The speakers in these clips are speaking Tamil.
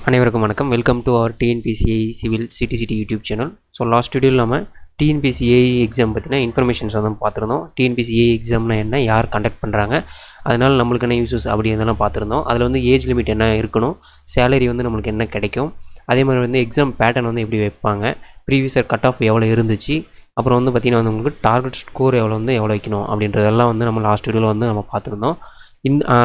அனைவருக்கும் வணக்கம். Welcome to our TNPSC civil சிடிசிடி யூடியூப் சேனல். ஸோ லாஸ்ட் வீடியோவில் நம்ம டிஎன்பிசிஐ எக்ஸாம் பற்றின இன்ஃபர்மேஷன்ஸ் வந்து பார்த்துருந்தோம். டிஎன்பிசிஐ எக்ஸாம்னா என்ன, யார் கண்டக்ட் பண்ணுறாங்க, அதனால் நம்மளுக்கு என்ன யூஸஸ் அப்படி இருந்தாலும் பார்த்துருந்தோம். அதில் வந்து ஏஜ் லிமிட் என்ன இருக்கணும், சேலரி வந்து நம்மளுக்கு என்ன கிடைக்கும், அதே மாதிரி வந்து எக்ஸாம் பேட்டர்ன் வந்து எப்படி வைப்பாங்க, ப்ரீவியஸ் இயர் கட் ஆஃப் எவ்வளோ இருந்துச்சு, அப்புறம் வந்து பார்த்திங்கன்னா வந்து உங்களுக்கு டார்கெட் ஸ்கோர் எவ்வளோ வைக்கணும் அப்படின்றதெல்லாம் வந்து நம்ம லாஸ்ட் வீடியோவில் வந்து நம்ம பார்த்துருந்தோம்.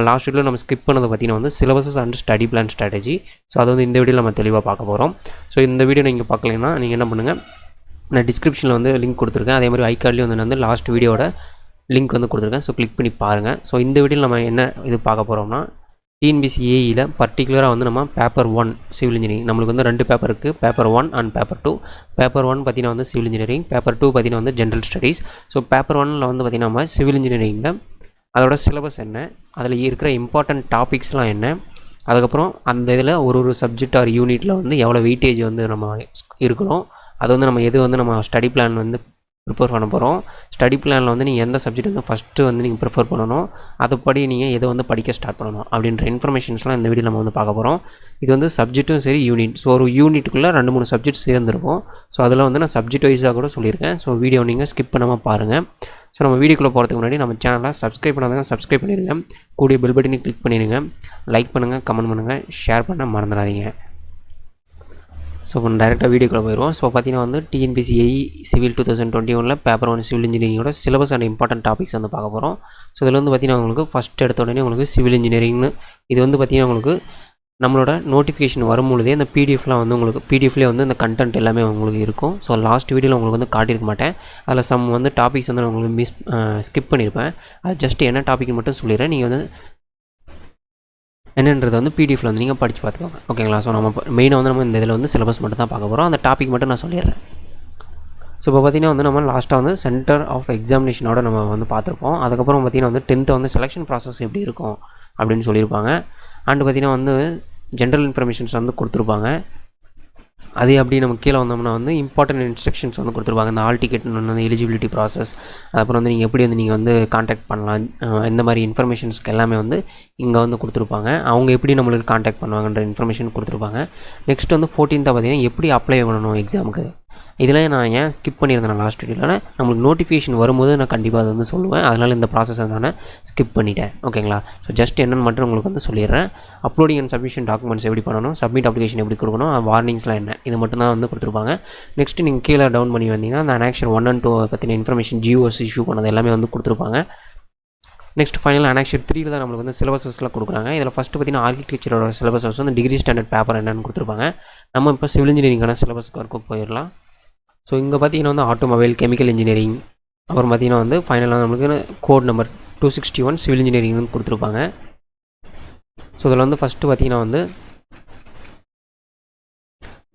லாஸ்ட் வீடியோவில் நம்ம ஸ்கிப் பண்ணது பார்த்திங்கன்னா வந்து syllabuses and study plan strategy. So அது வந்து இந்த வீடியோவில் நம்ம தெளிவாக பார்க்க போகிறோம். ஸோ இந்த வீடியோ நீங்கள் பார்க்கலைன்னா நீங்கள் என்ன பண்ணுங்கள், நான் டிஸ்கிரிப்ஷனில் வந்து லிங்க் கொடுத்துருக்கேன். அதே மாதிரி ஐகார்ட்லேயும் வந்து லாஸ்ட் வீடியோட லிங்க் வந்து கொடுத்துருக்கேன். ஸோ கிளிக் பண்ணி பாருங்கள். ஸோ இந்த வீடியோவில் நம்ம என்ன இது பார்க்க போகிறோம்னா, டிஎன்பிசிஏயில் பர்டிகுலராக வந்து நம்ம பேப்பர் 1 சிவில் இன்ஜினியரிங், நம்மளுக்கு வந்து 2 பேப்பர் இருக்குது, பேப்பர் 1 அண்ட் பேப்பர் 2. பேப்பர் 1 பார்த்திங்கன்னா வந்து சிவில் இன்ஜினியரிங், பேப்பர் 2 பார்த்திங்கன்னா வந்து ஜென்ரல் ஸ்டடீஸ். ஸோ பேப்பர் 1ல் வந்து பார்த்திங்கன்னா நம்ம சிவில் இன்ஜினியரிங்கில் அதோட சிலபஸ் என்ன, அதில் இருக்கிற இம்பார்ட்டண்ட் டாபிக்ஸ்லாம் என்ன, அதுக்கப்புறம் அந்த இதில் ஒரு சப்ஜெக்ட் ஆர் யூனிட்டில் வந்து எவ்வளோ வெயிட்டேஜ் வந்து நம்ம இருக்கணும், அது வந்து நம்ம எது வந்து நம்ம ஸ்டடி பிளான் வந்து ப்ரிப்பேர் பண்ண போகிறோம். ஸ்டடி பிளானில் வந்து நீங்கள் எந்த சப்ஜெக்ட் வந்து ஃபஸ்ட்டு வந்து நீங்கள் ப்ரிஃபர் பண்ணணும், அதுபடி நீங்கள் எதை வந்து படிக்க ஸ்டார்ட் பண்ணணும் அப்படின்ற இன்ஃபர்மேஷன்ஸ்லாம் இந்த வீடியோ நம்ம வந்து பார்க்க போகிறோம். இது வந்து சப்ஜெக்ட்டும் சரி யூனிட், ஸோ ஒரு யூனிட்டுக்குள்ளே 2-3 சப்ஜெக்ட் சேர்ந்துருக்கும். ஸோ அதில் வந்து நான் சப்ஜெக்ட் வைஸாக கூட சொல்லியிருக்கேன். ஸோ வீடியோ நீங்கள் ஸ்கிப் பண்ணாமல் பாருங்கள். ஸோ நம்ம வீடியோக்குள்ளே போகிறதுக்கு முன்னாடி நம்ம சேனலை சப்ஸ்கிரைப் பண்ணாதவங்க சப்ஸ்கிரைப் பண்ணிடுங்க, கூடிய பெல் பட்டனை கிளிக் பண்ணிடுங்க, லைக் பண்ணுங்கள், கமெண்ட் பண்ணுங்கள், ஷேர் பண்ண மறந்துடாதீங்க. ஸோ இப்போ டேரெக்டாக வீடியோக்குள்ளே போயிடுவோம். ஸோ பார்த்தீங்கன்னா வந்து டிஎன்பிசிஐ சிவில் 2021 பேப்பர் 1 சிவில் இன்ஜினியரிங்கோட சிலபஸ் அண்ட் இம்பார்ட்டன்ட் டாபிக்ஸ் வந்து பார்க்க போகிறோம். ஸோ இதில் வந்து பார்த்திங்கன்னா உங்களுக்கு ஃபஸ்ட் எடுத்த உடனே உங்களுக்கு சிவில் இன்ஜினியரிங்னு இது வந்து பார்த்திங்கன்னா உங்களுக்கு நம்மளோட நோட்டிஃபிகேஷன் வரும்பொழுதே இந்த பிடிஎஃப்லாம் வந்து உங்களுக்கு பிடிஎஃப்லேயே வந்து இந்த கண்டென்ட் எல்லாமே உங்களுக்கு இருக்கும். ஸோ லாஸ்ட் வீடியோவில் உங்களுக்கு வந்து காட்டியிருக்க மாட்டேன். அதில் சம் வந்து டாபிக்ஸ் வந்து நான் உங்களுக்கு ஸ்கிப் பண்ணியிருப்பேன். அது ஜஸ்ட் என்ன டாபிக் மட்டும் சொல்லிடுறேன், நீங்கள் வந்து என்னன்றது வந்து பிடிஎஃப்ல வந்து நீங்கள் படித்து பார்த்துக்கோங்க, ஓகேங்களா. ஸோ நம்ம மெயினாக வந்து நம்ம இந்த இதில் வந்து சிலபஸ் மட்டும் தான் பார்க்க போகிறோம். அந்த டாபிக் மட்டும் நான் சொல்லிடுறேன். ஸோ இப்போ பார்த்திங்கன்னா வந்து நம்ம லாஸ்ட்டாக வந்து சென்டர் ஆஃப் எக்ஸாமினேஷனோட நம்ம வந்து பார்த்துருப்போம். அதுக்கப்புறம் பார்த்திங்கன்னா வந்து 10th வந்து செலெக்ஷன் ப்ராசஸ் எப்படி இருக்கும் அப்படின்னு சொல்லியிருப்பாங்க. அண்டு பார்த்திங்கன்னா வந்து ஜென்ரல் இன்ஃபர்மேஷன்ஸ் வந்து கொடுத்துருப்பாங்க. அதே அப்படி நம்ம கீழே வந்தோம்னா வந்து இம்பார்ட்டன்ட் இன்ஸ்ட்ரக்ஷன்ஸ் வந்து கொடுத்துருப்பாங்க. இந்த ஆல் டிக்கெட் வந்து எலிஜிபிலிட்டி ப்ராசஸ், அப்புறம் வந்து நீங்கள் எப்படி வந்து நீங்கள் வந்து கான்டாக்ட் பண்ணலாம், இந்த மாதிரி இன்ஃபர்மேஷன்ஸ்க்கு எல்லாமே வந்து இங்கே வந்து கொடுத்துருப்பாங்க. அவங்க எப்படி நம்மளுக்கு கான்டாக்ட் பண்ணுவாங்கன்ற இன்ஃபர்மேஷன் கொடுத்துருப்பாங்க. நெக்ஸ்ட் வந்து 14th பார்த்திங்கன்னா எப்படி அப்ளை பண்ணணும் எக்ஸாமுக்கு. இதெல்லாம் நான் ஏன் ஸ்கிப் பண்ணியிருந்தேன் லாஸ்ட் வீடியோவில், நம்மளுக்கு நோட்டிஃபிகேஷன் வரும்போது நான் கண்டிப்பாக அதை வந்து சொல்லுவேன். அதனால் இந்த ப்ராசஸை நான் ஸ்கிப் பண்ணிட்டேன், ஓகேங்களா. ஸோ ஜஸ்ட் என்னென்னு மட்டும் உங்களுக்கு வந்து சொல்லிடுறேன். அப்லோடிங் அண்ட் சப்மிஷன் டாக்குமெண்ட்ஸ் எப்படி பண்ணணும், சப்மிட் அப்ளிகேஷன் எப்படி கொடுக்கணும், வார்னிங்ஸ்லாம் என்ன, இது மட்டும் தான் வந்து கொடுத்துருப்பாங்க. நெக்ஸ்ட் நீங்கள் கீழே டவுன் பண்ணி வந்தீங்கன்னா அந்த அனாக்ஷன் 1 and 2 பற்றின இன்ஃபர்மேஷன் ஜிஓஸ் இஷ்யூ பண்ணது எல்லாமே வந்து கொடுத்துருப்பாங்க. நெக்ஸ்ட் ஃபைனல் அனாக்ஷன் 3 தான் நம்மளுக்கு வந்து சிலபஸஸ்லாம் கொடுக்குறாங்க. இதில் ஃபஸ்ட்டு பார்த்திங்கன்னா ஆர்கிடெக்சரோட சிலபஸஸ் வந்து டிகிரி ஸ்டாண்டர்ட் பேப்பர் என்னென்னு கொடுத்துருப்பாங்க. நம்ம இப்போ சிவில் இன்ஜினியரிங்கான சிலபஸ்க்கு ஒர்க்கு போயிடலாம். ஸோ இங்கே பார்த்திங்கன்னா வந்து ஆட்டோமொபைல், கெமிக்கல் இன்ஜினியரிங், அப்புறம் பார்த்திங்கன்னா வந்து ஃபைனலாக நம்மளுக்கு கோட் நம்பர் 261 சிவில் இன்ஜினியரிங்னு கொடுத்துருப்பாங்க. ஸோ இதில் வந்து ஃபஸ்ட்டு பார்த்திங்கன்னா வந்து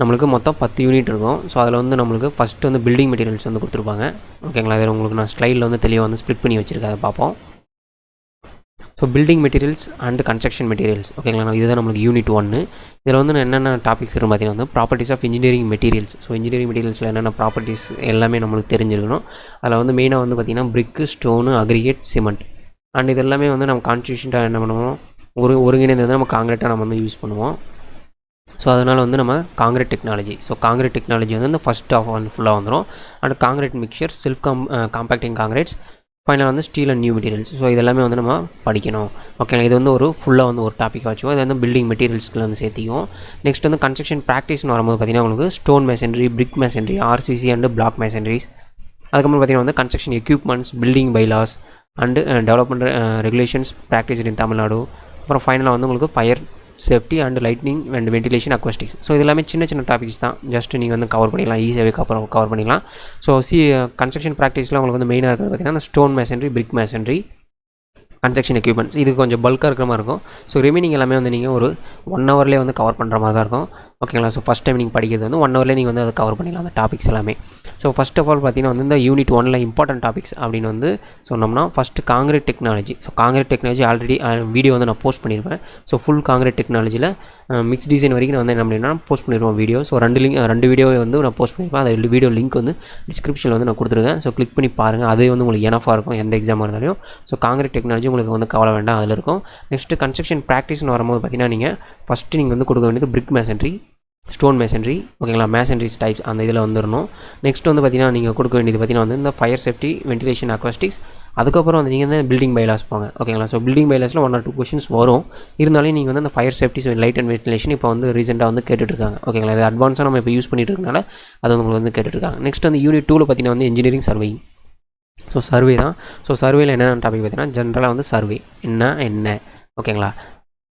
நம்மளுக்கு மொத்தம் 10 யூனிட் இருக்கும். ஸோ அதில் வந்து நம்மளுக்கு ஃபஸ்ட்டு வந்து பில்டிங் மெட்டீரியல்ஸ் வந்து கொடுத்துருப்பாங்க, ஓகேங்களா. அதில் உங்களுக்கு நான் ஸ்லைடில் வந்து தெளிவாக வந்து ஸ்ப்ளிட் பண்ணி வச்சுருக்கேன், அதை பார்ப்போம். So building materials and construction materials, ஓகேங்களா. இதுதான் நம்மளுக்கு யூனிட் 1. இதில் வந்து என்னென்ன டாபிக்ஸ் இருக்கும் பார்த்திங்கன்னா வந்து properties of engineering materials. So engineering மெட்டீரியல்ஸில் என்னென்ன ப்ராப்பர்ட்டிஸ் எல்லாமே நம்மளுக்கு தெரிஞ்சிருக்கணும். அதில் வந்து மெயினாக வந்து பார்த்திங்கன்னா பிரிக்கு, ஸ்டோனு, அக்ரிகேட், சிமெண்ட் அண்ட் இது எல்லாமே வந்து நம்ம கான்ஸ்டியூஷன்ட்டாக என்ன பண்ணுவோம், ஒருங்கிணைந்து நம்ம காங்கிரீட்டாக நம்ம வந்து யூஸ் பண்ணுவோம். ஸோ அதனால் வந்து நம்ம concrete technology, so concrete technology வந்து இந்த ஃபஸ்ட் ஆஃப் வந்து ஃபுல்லாக வந்துடும். And concrete mixer, self compacting concretes, final வந்து steel and new materials. So இதெல்லாமே வந்து நம்ம படிக்கணும், ஓகேங்களா. இது வந்து ஒரு ஃபுல்லாக வந்து ஒரு டாப்பிக்காக வச்சுக்கோம். இது வந்து பில்டிங் மெட்டீரியல்ஸ்க்கு வந்து சேர்த்திக்கும். நெக்ஸ்ட் வந்து கன்ஸ்ட்ரக்ஷன் ப்ராக்டிஸ்னு வரும்போது பார்த்திங்கன்னா உங்களுக்கு stone masonry, brick masonry, RCC and block masonries. அதுக்கப்புறம் பார்த்திங்கன்னா வந்து construction equipments, building bylaws and development regulations practice in Tamil Nadu. அப்புறம் ஃபைனலாக வந்து உங்களுக்கு fire safety and lightning and ventilation, acoustics. So இது எல்லாமே சின்ன சின்ன டாபிக்ஸ் தான், ஜஸ்ட் நீங்கள் வந்து கவர் பண்ணிடலாம், ஈஸியாகவே கவர் பண்ணிடலாம். ஸோ கன்ஸ்ட்ரக்ஷன் ப்ராக்டிஸில் உங்களுக்கு வந்து மெயினாக இருக்கிறது பார்த்திங்கன்னா அந்த stone masonry, brick masonry, construction equipments. இது கொஞ்சம் பல்காக இருக்கிற மாதிரி இருக்கும். ஸோ ரிமைனிங் எல்லாமே வந்து நீங்கள் ஒரு 1 hourலேயே வந்து கவர் பண்ணுற மாதிரி தான் இருக்கும், ஓகேங்களா. ஸோ ஃபஸ்ட் டைம் நீங்கள் படிக்கிறது வந்து 1 hourலேயே நீங்கள் வந்து அதை கவர் பண்ணிடலாம் அந்த டாபிக்ஸ் எல்லாமே. ஸோ ஃபஸ்ட் ஆஃப் ஆல் பார்த்திங்கன்னா வந்து இந்த யூனிட் 1ல் இம்பார்ட்டன்ட் டாபிக்ஸ் அப்படின்னு வந்து சொன்னோம்னா first concrete technology. So concrete technology already video வந்து நான் போஸ்ட் பண்ணியிருப்பேன். ஸோ ஃபுல் காங்கிரீட் டெக்னாலஜியில் மிக்ஸ் டிசைன் வரைக்கும் நான் வந்து என்ன அப்படின்னா போஸ்ட் பண்ணிடுவோம் வீடியோ. ஸோ 2 வீடியோவை வந்து நான் போஸ்ட் பண்ணியிருப்பேன். அந்த வீடியோ லிங்க் வந்து டிஸ்கிரிப்ஷனில் வந்து நான் கொடுத்துருக்கேன். ஸோ கிளிக் பண்ணி பாருங்கள், அதே வந்து உங்களுக்கு எனஃபாக இருக்கும் எந்த எக்ஸாமாக இருந்தாலும். ஸோ காங்கிரீட் டெக்னாலஜி உங்களுக்கு வந்து கவலை வேண்டாம், அதில் இருக்கும். நெக்ஸ்ட்டு கன்ஸ்ட்ரக்ஷன் ப்ராக்டிஸ்னு வரும்போது பார்த்தீங்கன்னா நீங்கள் ஃபஸ்ட்டு நீங்கள் வந்து கொடுக்க வேண்டியது பிரிக் மேசன்ட்ரி, ஸ்டோன் மேசன்ட்ரி, ஓகேங்களா. மேசன்ட்ரிஸ் டைப்ஸ் அந்த இதில் வந்துடணும். நெக்ஸ்ட் வந்து பார்த்தீங்கன்னா நீங்கள் கொடுக்க வேண்டியது பார்த்தீங்கன்னா வந்து இந்த ஃபயர் சேஃப்டி, வென்டிலேஷன், அக்வாஸ்டிக்ஸ். அதுக்கப்புறம் வந்து நீங்கள் வந்து பில்டிங் பைலாஸ் போங்க, ஓகேங்களா. ஸோ பில்டிங் பைலாஸில் 1 or 2 கொஷின்ஸ் வரும். இருந்தாலும் நீங்கள் வந்து அந்த fire safety, light and ventilation இப்போ வந்து ரீசெண்டாக வந்து கேட்டுட்ருக்காங்க, ஓகேங்களா. இது அட்வான்ஸாக நம்ம இப்போ யூஸ் பண்ணிட்டு இருக்கனால அது உங்களுக்கு வந்து கேட்டுட்ருக்காங்க. நெக்ஸ்ட் வந்து யூனிட் 2ல் பார்த்தீங்கன்னா வந்து இன்ஜினியரிங் சர்வேயிங். ஸோ சர்வே தான். ஸோ சர்வேயில் என்னென்ன டாபிக் பார்த்தீங்கன்னா ஜென்ரலாக வந்து சர்வே என்ன, ஓகேங்களா.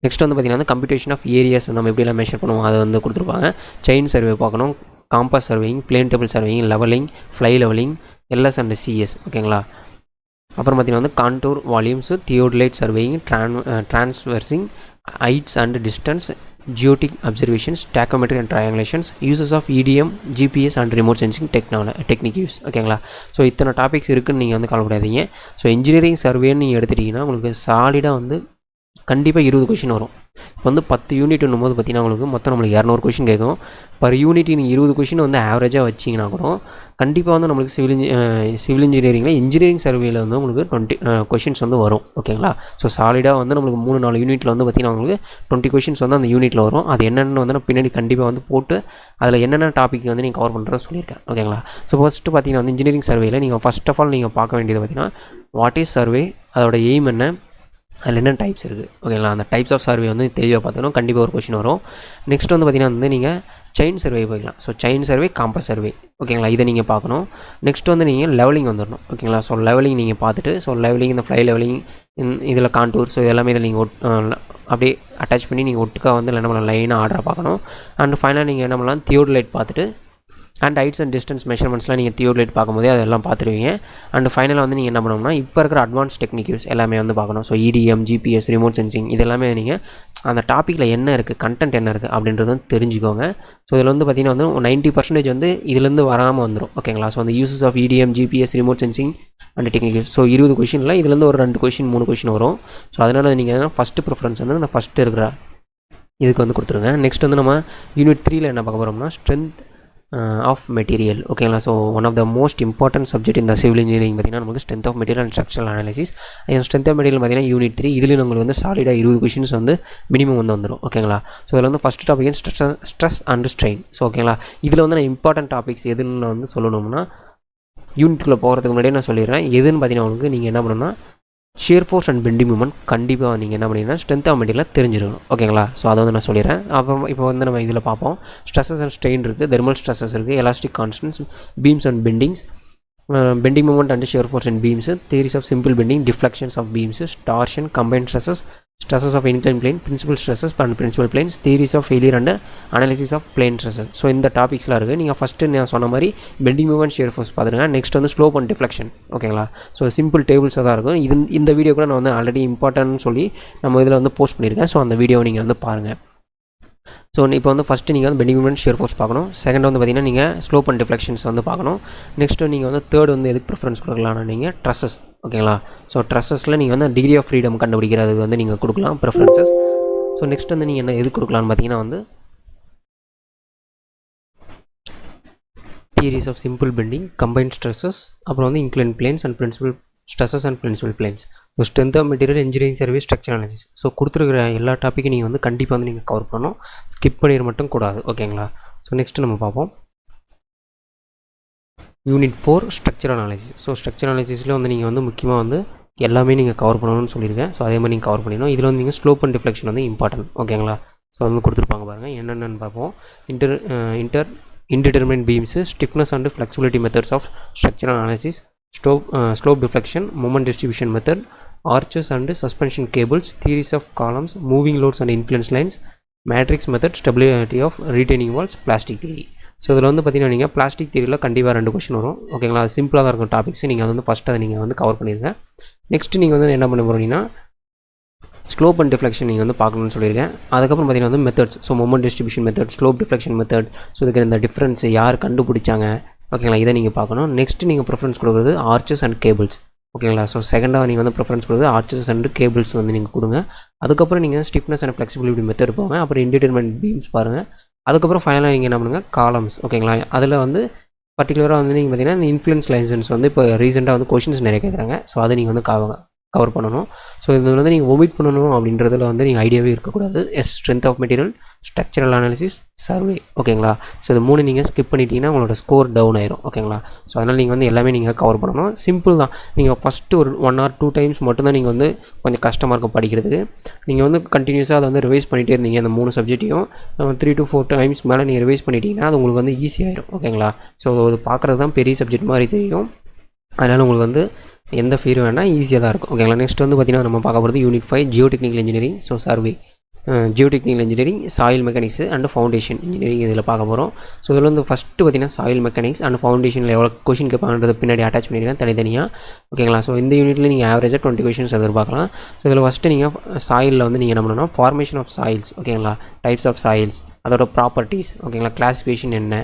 நெக்ஸ்ட் வந்து பார்த்திங்கன்னா வந்து கம்ப்யூட்டேஷன் ஆஃப் ஏரியாஸ் நம்ம எப்படிலாம் மெஷர் பண்ணுவோம் அதை வந்து கொடுத்துருப்பாங்க. செயின் சர்வே பார்க்கணும், compass surveying, plane table surveying, levelling, fly levelling, LS and CS, ஓகேங்களா. அப்புறம் பார்த்திங்கன்னா வந்து கான்டூர் வால்யூம்ஸு, தியோடலைட் சர்வேயிங், டிரான்ஸ்வர்சிங், heights and distance, geodetic observations, tacheometry and triangulations, uses of EDM, GPS and remote sensing technique use, ஓகேங்களா. ஸோ இத்தனை டாபிக்ஸ் இருக்குதுன்னு நீங்கள் வந்து கவலைப்படாதீங்க. ஸோ இன்ஜினியரிங் சர்வேன்னு நீங்கள் எடுத்துட்டிங்கன்னா உங்களுக்கு சாலிடாக வந்து கண்டிப்பாக 20 கொஷின் வரும். இப்போ வந்து 10 யூனிட்னும் போது பார்த்தீங்கன்னா உங்களுக்கு மொத்தம் நம்மளுக்கு 200 கொஷின் கேட்கும். பர் யூனிட் நீங்கள் 20 கொஷின் வந்து ஆவரேஜாக வச்சிங்கன்னா கூட கண்டிப்பாக வந்து நம்மளுக்கு சிவில் இன்ஜினியரிங்கில் இன்ஜினியரிங் சர்வேயில் வந்து உங்களுக்கு 20 கொஷின்ஸ் வந்து வரும், ஓகேங்களா. ஸோ சாலிடாக வந்து நம்மளுக்கு 3-4 யூனிட்டில் வந்து பார்த்திங்கன்னா உங்களுக்கு 20 கொஷின்ஸ் வந்து அந்த யூனிட்டில் வரும். அது என்னென்னு வந்து நான் பின்னாடி கண்டிப்பாக வந்து போட்டு அதில் என்னென்ன டாபிக் வந்து நீங்கள் கவர் பண்ணுறத சொல்லியிருக்கேன், ஓகேங்களா. ஸோ ஃபஸ்ட்டு பார்த்தீங்கன்னா வந்து இன்ஜினியரிங் சர்வேயில் நீங்கள் ஃபஸ்ட் ஆஃப் ஆல் நீங்கள் பார்க்க வேண்டியது பார்த்தீங்கன்னா வாட் இஸ் சர்வே, அதோட எய்ம் என்ன, அதில் என்ன டைப்ஸ் இருக்குது, ஓகேங்களா. அந்த டைப்ஸ் ஆஃப் சர்வே வந்து தெளிவாக பார்த்தோன்னா கண்டிப்பாக ஒரு கொஷின் வரும். நெக்ஸ்ட் வந்து பார்த்திங்கன்னா வந்து நீங்கள் செயின் சர்வே போய்க்கலாம். So chain survey, compass survey, ஓகேங்களா. இதை நீங்கள் பார்க்கணும். நெக்ஸ்ட் வந்து நீங்கள் லெவலிங் வந்துடணும், ஓகேங்களா. ஸோ லெவலிங் நீங்கள் பார்த்துட்டு, ஸோ லெவலிங் இந்த ஃப்ளை லெவலிங், இதில் கான்டூர், ஸோ எல்லாமே இதில் நீங்கள் அப்படியே அட்டாச் பண்ணி நீங்கள் ஒட்டுக்காக வந்து என்ன பண்ணலாம், லைனாக ஆர்டராக பார்க்கணும். அண்ட் ஃபைனலாக நீங்கள் என்ன பண்ணலாம், தியோடலைட் பார்த்துட்டு அண்ட் ஹைட்ஸ் அண்ட் டிஸ்டன்ஸ் மெஷர்மெண்ட்ஸ்லாம் நீங்கள் தியோடலைட் பார்க்கும்போதே அதெல்லாம் பார்த்துருவீங்க. அண்ட் ஃபைனலாக வந்து நீங்கள் என்ன பண்ணணும்னா இப்போ இருக்கிற அட்வான்ஸ் டெக்னிக் யூஸ் எல்லாமே வந்து பார்க்கணும். So EDM, GPS, remote sensing, இது எல்லாமே நீங்கள் அந்த டாப்பிக்கில் என்ன இருக்குது, கண்டென்ட் என்ன இருக்குது அப்படின்றது வந்து தெரிஞ்சுக்கோங்க. ஸோ இதில் வந்து பார்த்திங்கன்னா வந்து 90% வந்து இதுலேருந்து வராமல் வந்துடும், ஓகேங்களா. ஸோ அந்த uses of EDM, GPS, remote sensing and technique use. So 20 கொஷினில் இதுலேருந்து ஒரு 2 கொஷின் 3 கொஷின் வரும். ஸோ அதனால் நீங்கள் ஃபஸ்ட்டு ப்ரிஃபரன்ஸ் வந்து அந்த ஃபஸ்ட்டு இருக்கிற இதுக்கு வந்து கொடுத்துருங்க. நெக்ஸ்ட் வந்து நம்ம யூனிட் 3ல் என்ன பார்க்க போகிறோம்னா ஸ்ட்ரென்த் ஆஃப் மெட்டீரியல், ஓகேங்களா. So one of the most important subject இந்த சிவில் இன்ஜினியரிங் பார்த்தீங்கன்னா நமக்கு strength of material and structural analysis. Strength of material பார்த்தீங்கன்னா யூனிட் 3 இதில் உங்களுக்கு வந்து சாலிடாக 20 கொஷின்ஸ் வந்து மினிமம் வந்து வந்துடும், ஓகேங்களா. ஸோ இதில் வந்து first topic stress and strain. So ஓகேங்களா, இதில் வந்து நான் இம்பார்ட்டன்ட் டாபிக்ஸ் எதுன்னு வந்து சொல்லணும்னா யூனிட்குள்ளே போகிறதுக்கு முன்னாடியே நான் சொல்லிடுறேன். எதுன்னு பார்த்தீங்கன்னா உங்களுக்கு நீங்கள் என்ன பண்ணணும்னா shear force and bending moment கண்டிப்பாக நீங்கள் என்ன பண்ணிங்கன்னா ஸ்ட்ரென்த் ஆஃப் மெட்டீரியல் தெரிஞ்சிருக்கணும், ஓகேங்களா. ஸோ அதை வந்து நான் சொல்லிடுறேன். அப்புறம் இப்போ வந்து நம்ம இதில் பார்ப்போம். ஸ்ட்ரெஸஸ் அண்ட் ஸ்ட்ரெயின் இருக்குது, தெர்மல் ஸ்ட்ரெஸஸ் இருக்குது, elastic constants, beams and bendings, bending moment and shear force and beams, theories of simple bending, deflections of beams, torsion, combined stresses, stresses of inclined plane, principal stresses and principal planes, theories of failure and analysis of plane stresses. So இந்த டாபிக்ஸ்லாம் இருக்குது. நீங்கள் ஃபஸ்ட்டு நான் சொன்ன மாதிரி பெண்டிங் மூமெண்ட், ஷியர் ஃபோர்ஸ் பார்த்துருங்க. நெக்ஸ்ட் வந்து ஸ்லோப் அண்ட் டிஃப்ளெக்ஷன், ஓகேங்களா. ஸோ சிம்பிள் டேபிள்ஸாக தான் இருக்கும். இந்த வீடியோ கூட நான் வந்து ஆல்ரெடி இம்பார்ட்டன்ட்னு சொல்லி நம்ம இதில் வந்து போஸ்ட் பண்ணியிருக்கேன். ஸோ அந்த வீடியோவை நீங்கள் வந்து பாருங்கள். ஸோ இப்போ வந்து ஃபஸ்ட்டு நீங்கள் வந்து பெண்டிங் மூமெண்ட், ஷியர் ஃபோர்ஸ் பார்க்கணும். செகண்ட் வந்து பார்த்திங்கன்னா நீங்கள் ஸ்லோப் அண்ட் டிஃப்ளெக்ஷன்ஸ் வந்து பார்க்கணும். நெக்ஸ்ட்டு நீங்கள் வந்து தேர்ட் வந்து எதுக்கு ப்ரிஃபரன்ஸ் கொடுக்கலாம்னா நீங்கள் ட்ரெஸ்ஸஸ், ஓகேங்களா. ஸோ ட்ரெஸ்ஸஸில் நீங்கள் வந்து டிகிரி ஆஃப் ஃப்ரீடம் கண்டுபிடிக்கிறதுக்கு வந்து நீங்கள் கொடுக்கலாம் ப்ரிஃபரன்சஸ். ஸோ நெக்ஸ்ட் வந்து நீங்கள் என்ன எது கொடுக்கலான்னு பார்த்தீங்கன்னா வந்து theories of simple bending, combined stresses, அப்புறம் வந்து incline planes and principal stresses and principal planes. So strength of material, engineering service, structure analysis. So கொடுத்துருக்கிற எல்லா டாப்பிக்கும் நீங்கள் வந்து கண்டிப்பாக வந்து நீங்கள் கவர் பண்ணணும், ஸ்கிப் பண்ணிட மட்டும் கூடாது, ஓகேங்களா. ஸோ நெக்ஸ்ட்டு நம்ம பார்ப்போம் unit 4 structure analysis. So structure அனாலிசிஸில் வந்து நீங்கள் வந்து முக்கியமாக வந்து எல்லாமே நீங்கள் கவர் பண்ணணும்னு சொல்லியிருக்கேன். ஸோ அதே மாதிரி நீங்கள் கவர் பண்ணிடணும். இதில் வந்து நீங்கள் ஸ்லோப் அண்ட் டிஃப்ளெக்ஷன் வந்து இம்பார்ட்டன்ட், ஓகேங்களா. ஸோ வந்து கொடுத்துருப்பாங்க பாருங்கள் என்னென்னு பார்ப்போம். indeterminate beams, stiffness and flexibility methods of structural analysis, slope deflection, moment distribution method, arches and suspension cables, theories of columns, moving loads and influence lines, matrix method, stability of retaining walls, plastic theory. So இதில் வந்து பார்த்தீங்கன்னா நீங்கள் பிளாஸ்டிக் தியரியில் கண்டிப்பாக 2 கொஸ்டின் வரும், ஓகேங்களா. அது சிம்பிளாக தான் இருக்கும் டாபிக்ஸ். நீங்கள் வந்து ஃபஸ்ட்டு அதை நீங்கள் வந்து கவர் பண்ணிடுங்க. நெக்ஸ்ட்டு நீங்கள் வந்து என்ன பண்ண போகிறீங்கன்னா ஸ்லோப் அண்ட் டிஃப்ளெக்ஷன் நீங்கள் வந்து பார்க்கணும்னு சொல்லியிருக்கேன். அதுக்கப்புறம் பார்த்தீங்கன்னா வந்து methods, so moment distribution method, slope deflection method, so இதுக்கு இந்த டிஃப்ரென்ஸ் யார் கண்டுபிடிச்சாங்க, ஓகேங்களா, இதை நீங்கள் பார்க்கணும். நெக்ஸ்ட்டு நீங்கள் ப்ரிஃபரன்ஸ் கொடுக்குறது ஆர்ச்சஸ் அண்ட் கேபிள்ஸ், ஓகேங்களா. ஸோ செகண்டாக நீங்கள் வந்து ப்ரிஃபரன்ஸ் கொடுக்குறது ஆர்ச்சஸ் அண்ட் கேபிள்ஸ் வந்து நீங்கள் கொடுங்க. அதுக்கப்புறம் நீங்கள் ஸ்டிஃப்னஸ் அண்ட் ஃப்ளெக்சிபிலிட்டி மெத்தட் போங்க. அப்புறம் இன்டிடெர்மினேட் பீம்ஸ் பாருங்கள். அதுக்கப்புறம் ஃபைனலாக நீங்கள் என்ன பண்ணுங்கள் காலம்ஸ், ஓகேங்களா. அதில் வந்து பர்டிகுலராக வந்து நீங்கள் பார்த்தீங்கன்னா இந்த இன்ஃப்ளூயன்ஸ் லைசன்ஸ் வந்து இப்போ ரீசெண்டாக வந்து கொஷின்ஸ் நிறைய கேட்குறாங்க. ஸோ அதை நீங்கள் வந்து கவர் பண்ணணும். ஸோ இது வந்து நீங்கள் ஒமிட் பண்ணணும் அப்படின்றதுல வந்து நீங்கள் ஐடியாவே இருக்கக்கூடாது. Strength of material, structural analysis, survey. ஓகேங்களா? ஸோ இது 3 நீங்கள் ஸ்கிப் பண்ணிட்டீங்கன்னா உங்களோட ஸ்கோர் டவுன் ஆயிரும். ஓகேங்களா? ஸோ அதனால் நீங்கள் வந்து எல்லாமே நீங்கள் கவர் பண்ணணும். சிம்பிள் தான். நீங்கள் ஃபஸ்ட்டு ஒரு 1 or 2 டைம்ஸ் மட்டும்தான் நீங்கள் வந்து கொஞ்சம் கஷ்டமாக இருக்கும் படிக்கிறதுக்கு. நீங்கள் வந்து கண்டினியூஸாக அதை வந்து ரிவைஸ் பண்ணிகிட்டே இருந்தீங்க. அந்த 3 சப்ஜெக்ட்டையும் 3 to 4 டைம்ஸ் மேலே நீங்கள் ரிவைஸ் பண்ணிட்டீங்கன்னா அது உங்களுக்கு வந்து ஈஸியாகிடும். ஓகேங்களா? ஸோ அது பார்க்குறது தான் பெரிய சப்ஜெக்ட் மாதிரி தெரியும். அதனால் உங்களுக்கு வந்து எந்த ஃபீரும் வேணால் ஈஸியாக தான் இருக்கும். ஓகேங்களா? நெக்ஸ்ட் வந்து பார்த்திங்கன்னா நம்ம பார்க்க போகிறது unit 5 Jio technical engineering. So survey, Jio technical engineering, soil mechanics and foundation engineering இதில் பார்க்க போகிறோம். ஸோ இதில் வந்து ஃபஸ்ட்டு பார்த்திங்கன்னா சாயில் மெக்கானிக்ஸ் அண்ட் ஃபவுண்டேஷனில் எவ்வளோ கொஷின் கேட்பாங்கன்றது பின்னாடி அட்டாச் பண்ணியிருக்கேன் தனித்தனியாக. ஓகேங்களா? ஸோ இந்த யூனிட்டில் நீங்கள் ஆவரேஜாக 20 கொஷின்ஸ் எதிர்பார்க்கலாம். ஸோ இதில் ஃபஸ்ட்டு நீங்கள் சாயிலில் வந்து நீங்கள் என்ன பண்ணணும்னா ஃபார்மேஷன் ஆஃப் சாயில்ஸ், ஓகேங்களா, டைப்ஸ் ஆஃப் சாயில்ஸ், அதோட ப்ராப்பர்ட்டிஸ், ஓகேங்களா, கிளாஸிஃபிகேஷன் என்ன,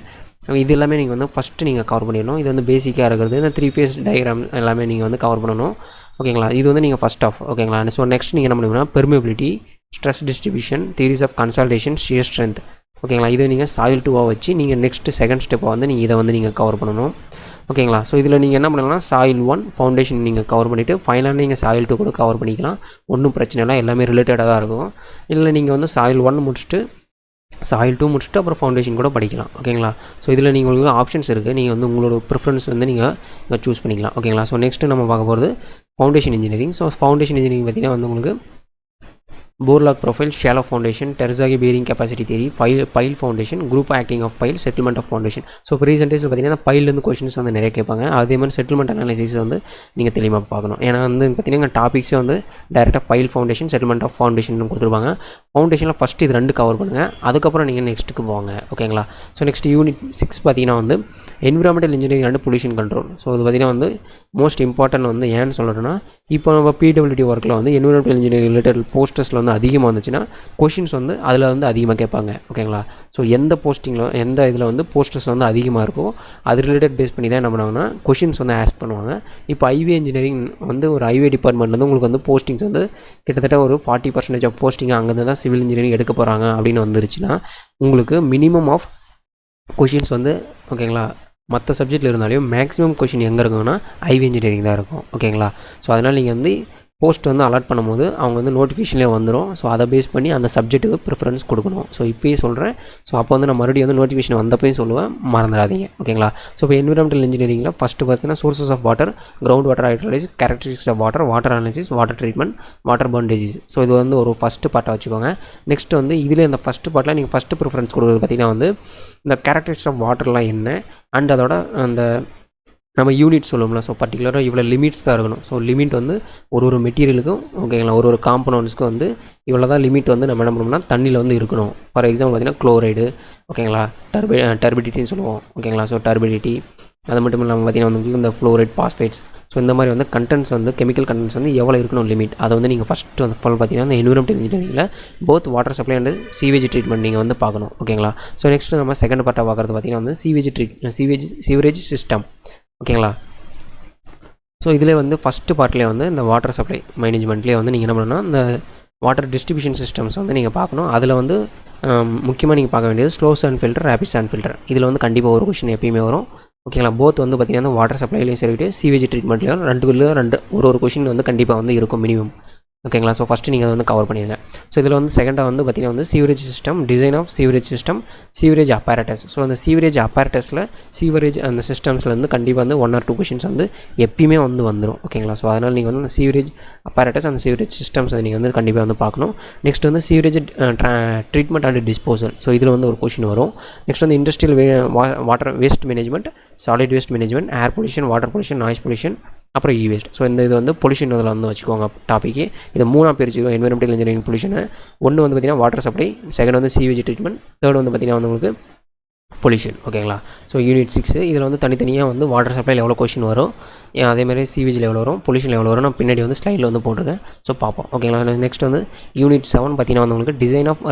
இது எல்லாமே நீங்கள் வந்து ஃபஸ்ட்டு நீங்கள் கவர் பண்ணிடணும். இது வந்து பேசிக்காக இருக்கிறது. இந்த 3 phase டயக்ராம் எல்லாமே நீங்கள் வந்து கவர் பண்ணணும். ஓகேங்களா? இது வந்து நீங்கள் ஃபஸ்ட் ஆஃப். ஓகேங்களா? ஸோ நெக்ஸ்ட் நீங்கள் என்ன பண்ணுவீங்கன்னா permeability, stress distribution, theories of consolidation, shear strength. ஓகேங்களா? இது நீங்கள் சாயில் 2 வச்சு நீங்கள் நெக்ஸ்ட்டு செகண்ட் ஸ்டெப்பை வந்து நீங்கள் இதை வந்து நீங்கள் கவர் பண்ணணும். ஓகேங்களா? ஸோ இதில் நீங்கள் என்ன பண்ணலாம், சாயில் 1 ஃபவுண்டேஷன் நீங்கள் கவர் பண்ணிவிட்டு ஃபைனலாக நீங்கள் சாயில் 2 கூட கவர் பண்ணிக்கலாம். ஒன்றும் பிரச்சனை இல்லை, எல்லாமே ரிலேட்டடாக தான் இருக்கும். இல்லை நீங்கள் வந்து சாயில் 1 முடிச்சுட்டு சாயில் 2 முடிச்சுட்டு அப்புறம் ஃபவுண்டேஷன் கூட படிக்கலாம். ஓகேங்களா? ஸோ இதில் நீங்கள் உங்களுக்கு ஆப்ஷன்ஸ் இருக்குது. நீங்கள் வந்து உங்களோட ப்ரிஃபரன்ஸ் வந்து நீங்கள் சூஸ் பண்ணிக்கலாம். ஓகேங்களா? ஸோ நெக்ஸ்ட்டு நம்ம பார்க்க போகிறது foundation engineering. So foundation engineering பார்த்திங்கன்னா வந்து உங்களுக்கு bore log profile, shallow foundation, Terzaghi bearing capacity theory, pile foundation, group acting of pile, settlement of foundation. So இப்போ ரீசெண்ட் டேஸில் பார்த்தீங்கன்னா பைலேருந்து கொஷின்ஸ் வந்து நிறைய கேட்பாங்க. அதே மாதிரி செட்டில்மெண்ட் அனாலிசிஸ் வந்து நீங்கள் தெளிவாக பார்க்கணும். ஏன்னா வந்து பார்த்தீங்கன்னா டாபிக்ஸே வந்து டேரெக்டாக pile foundation, settlement of foundation கொடுத்துருப்பாங்க. ஃபவுண்டேஷனில் ஃபஸ்ட்டு இது 2 கவர் பண்ணுங்கள், அதுக்கப்புறம் நீங்கள் நெக்ஸ்ட்டுக்கு போவாங்க. ஓகேங்களா? ஸோ நெக்ஸ்ட் யூனிட் 6 பார்த்தீங்கன்னா வந்து environmental engineering and pollution control. So இது பார்த்தீங்கன்னா வந்து மோஸ்ட் இம்பார்ட்டன்ட் வந்து ஏன்னு சொல்கிறேன்னா, இப்போ நம்ம பிடபிள்யூடி ஒர்க்கில் வந்து என்விரான்மெண்டல் இன்ஜினியரிங் ரிலேட்டட் போஸ்டர்ஸில் வந்து அதிகமாக வந்துச்சுன்னா கொஷின்ஸ் வந்து அதில் வந்து அதிகமாக கேட்பாங்க. ஓகேங்களா? ஸோ எந்த போஸ்டிங்கில் எந்த இதில் வந்து போஸ்டர்ஸ் வந்து அதிகமாக இருக்கோ அது ரிலேட்டட் பேஸ் பண்ணி தான் என்ன பண்ணுவாங்கன்னா கொஷின்ஸ் வந்து ஆஸ்க் பண்ணுவாங்க. இப்போ ஐவே இன்ஜினியரிங் வந்து ஒரு ஐவே டிபார்ட்மெண்ட்லேருந்து உங்களுக்கு வந்து போஸ்டிங்ஸ் வந்து கிட்டத்தட்ட ஒரு 40% ஆஃப் போஸ்டிங் அங்கேருந்து தான் சிவில் இன்ஜினியரிங் எடுக்க போகிறாங்க அப்படின்னு வந்துருச்சுன்னா உங்களுக்கு மினிமம் ஆஃப் கொஷின்ஸ் வந்து, ஓகேங்களா, மற்ற சப்ஜெக்டில் இருந்தாலும் மேக்ஸிமம் கொஷின் எங்கே இருக்குங்கன்னா ஐவி இன்ஜினியரிங் தான் இருக்கும். ஓகேங்களா? ஸோ அதனால் நீங்கள் வந்து போஸ்ட் வந்து அலாட் பண்ணும்போது அவங்க வந்து நோட்டிஃபிகேஷன்லேயே வந்துடும். ஸோ அதை பேஸ் பண்ணி அந்த சப்ஜெக்ட்டுக்கு ப்ரிஃபரன்ஸ் கொடுக்கணும். ஸோ இப்போயே சொல்கிறேன். ஸோ அப்போ வந்து நான் மறுபடியும் வந்து நோட்டிஃபிகேஷன் வந்தப்பையும் சொல்லுவேன், மறந்துடாதீங்க. ஓகேங்களா? ஸோ இப்போ என்விரான்மெண்டல் இன்ஜினியரிங்கில் ஃபஸ்ட்டு பார்த்தீங்கன்னா sources of water, ground water hydrolysis, characteristics of water, water analysis, water treatment, water borne disease. So இது வந்து ஒரு ஃபஸ்ட்டு பார்ட்டாக வச்சுக்கோங்க. நெக்ஸ்ட் வந்து இதில் இந்த ஃபஸ்ட்டு பார்ட்டில் நீங்கள் ஃபஸ்ட்டு ப்ரிஃபரன்ஸ் கொடுக்குறது பார்த்தீங்கன்னா வந்து இந்த கேரக்டரிஸ்டிக்ஸ் ஆஃப் வாட்டர்லாம் என்ன அண்ட் அதோட அந்த நம்ம யூனிட் சொல்லுவோம்ல. ஸோ பர்டிகுலராக இவ்வளோ லிமிட்ஸ் தான் இருக்கணும். ஸோ லிமிட் வந்து ஒரு மெட்டீரியலுக்கும், ஓகேங்களா, ஒரு காம்பனண்ட்ஸ்க்கும் வந்து இவ்வளோ தான் லிமிட் வந்து நம்ம என்ன பண்ணோம்னா தண்ணியில் வந்து இருக்கணும். ஃபார் எக்ஸாம்பிள் பார்த்தீங்கன்னா குளோரைடு, ஓகேங்களா, டர்பிடிட்டின்னு சொல்லுவோம். ஓகேங்களா? ஸோ டர்பிடிட்டி, அது மட்டும் இல்லாமல் பார்த்தீங்கன்னா வந்து இந்த ஃப்ளோரைட், பாஸ்பேட்ஸ். ஸோ இந்த மாதிரி வந்து கண்டென்ட்ஸ் வந்து கெமிக்கல் கண்டென்ட்ஸ் வந்து எவ்வளோ இருக்கணும் லிமிட், அதை வந்து நீங்கள் ஃபஸ்ட்டு வந்து ஃபாலோ பார்த்தீங்கன்னா அந்த என்விரான்மெண்டல் இன்ஜினியரிங்கில் both water supply and sewage treatment நீங்கள் வந்து பார்க்கணும். ஓகேங்களா? ஸோ நெக்ஸ்ட் நம்ம செகண்ட் பார்ட்டாக பார்க்குறது பார்த்தீங்கன்னா வந்து சீவேஜ் சிஸ்டம். ஓகேங்களா? ஸோ இதில் வந்து ஃபஸ்ட்டு பார்ட்லேயே வந்து இந்த வாட்டர் சப்ளை மேனேஜ்மெண்ட்லேயே வந்து நீங்கள் என்ன பண்ணணும்னா இந்த வாட்டர் டிஸ்ட்ரிபியூஷன் சிஸ்டம்ஸ் வந்து நீங்கள் பார்க்கணும். அதில் வந்து முக்கியமாக நீங்கள் பார்க்க வேண்டியது slow sand filter, rapid sand filter. இதில் வந்து கண்டிப்பாக ஒரு கொஷின் எப்பயுமே வரும். ஓகேங்களா? போத் வந்து பார்த்திங்கன்னா வாட்டர் சப்ளைலையும் சரிவிட்டு சீவேஜ் ட்ரீட்மெண்ட்லேயும் ரெண்டு ஒரு கொஷின் வந்து கண்டிப்பாக வந்து இருக்கும் மினிமம். ஓகேங்களா? ஸோ ஃபஸ்ட்டு நீங்கள் அதை வந்து கவர் பண்ணிடுங்க. ஸோ இதில் வந்து செகண்டாக வந்து பார்த்திங்கன்னா வந்து sewerage system, design of sewerage system, sewerage apparatus. So அந்த சீவரேஜ் அப்பாரட்டஸில் சீவரேஜ் அந்த சிஸ்டம்ஸில் வந்து கண்டிப்பாக வந்து 1 or 2 கொஷின்ஸ் வந்து எப்பயுமே வந்து வந்துடும். ஓகேங்களா? ஸோ அதனால் நீங்கள் வந்து அந்த சீவரேஜ் அப்பாரட்டஸ் அந்த சீவரேஜ் சிஸ்டம்ஸ் நீங்கள் வந்து கண்டிப்பாக வந்து பார்க்கணும். நெக்ஸ்ட் வந்து sewerage treatment and disposal. So இதில் வந்து ஒரு கொஷின் வரும். நெக்ஸ்ட் வந்து industrial water waste management, solid waste management, air pollution, water pollution, noise pollution, அப்புறம் இ வேஸ்ட். ஸோ இந்த இது வந்து பொல்யூஷன் இதில் வந்து வச்சுக்கோங்க டாப்பிக்கு. இது 3ஆக பிரிச்சுக்கோங்க என்விரான்மெண்டல் இன்ஜினியரிங் பொல்யூஷனை. ஒன்று வந்து பார்த்திங்கன்னா வாட்டர் சப்ளை, செகண்ட் வந்து சீவேஜ் ட்ரீட்மெண்ட், தேர்ட் வந்து பார்த்திங்கன்னா வந்து உங்களுக்கு பொல்யூஷன். ஓகேங்களா? ஸோ யூனிட் 6 இதில் வந்து தனித்தனியாக வந்து வாட்டர் சப்ளையில் எவ்வளோ கொஷின் வரும், அதேமாதிரி சீவேஜில் எவ்வளோ வரும், பொல்யூஷனில் எவ்வளோ வரும், நான் பின்னாடி வந்து ஸ்லைடில் வந்து போட்டிருக்கேன். ஸோ பார்ப்போம். ஓகேங்களா? நெக்ஸ்ட் வந்து யூனிட் 7 பார்த்திங்கன்னா வந்து உங்களுக்கு டிசைன் ஆஃப்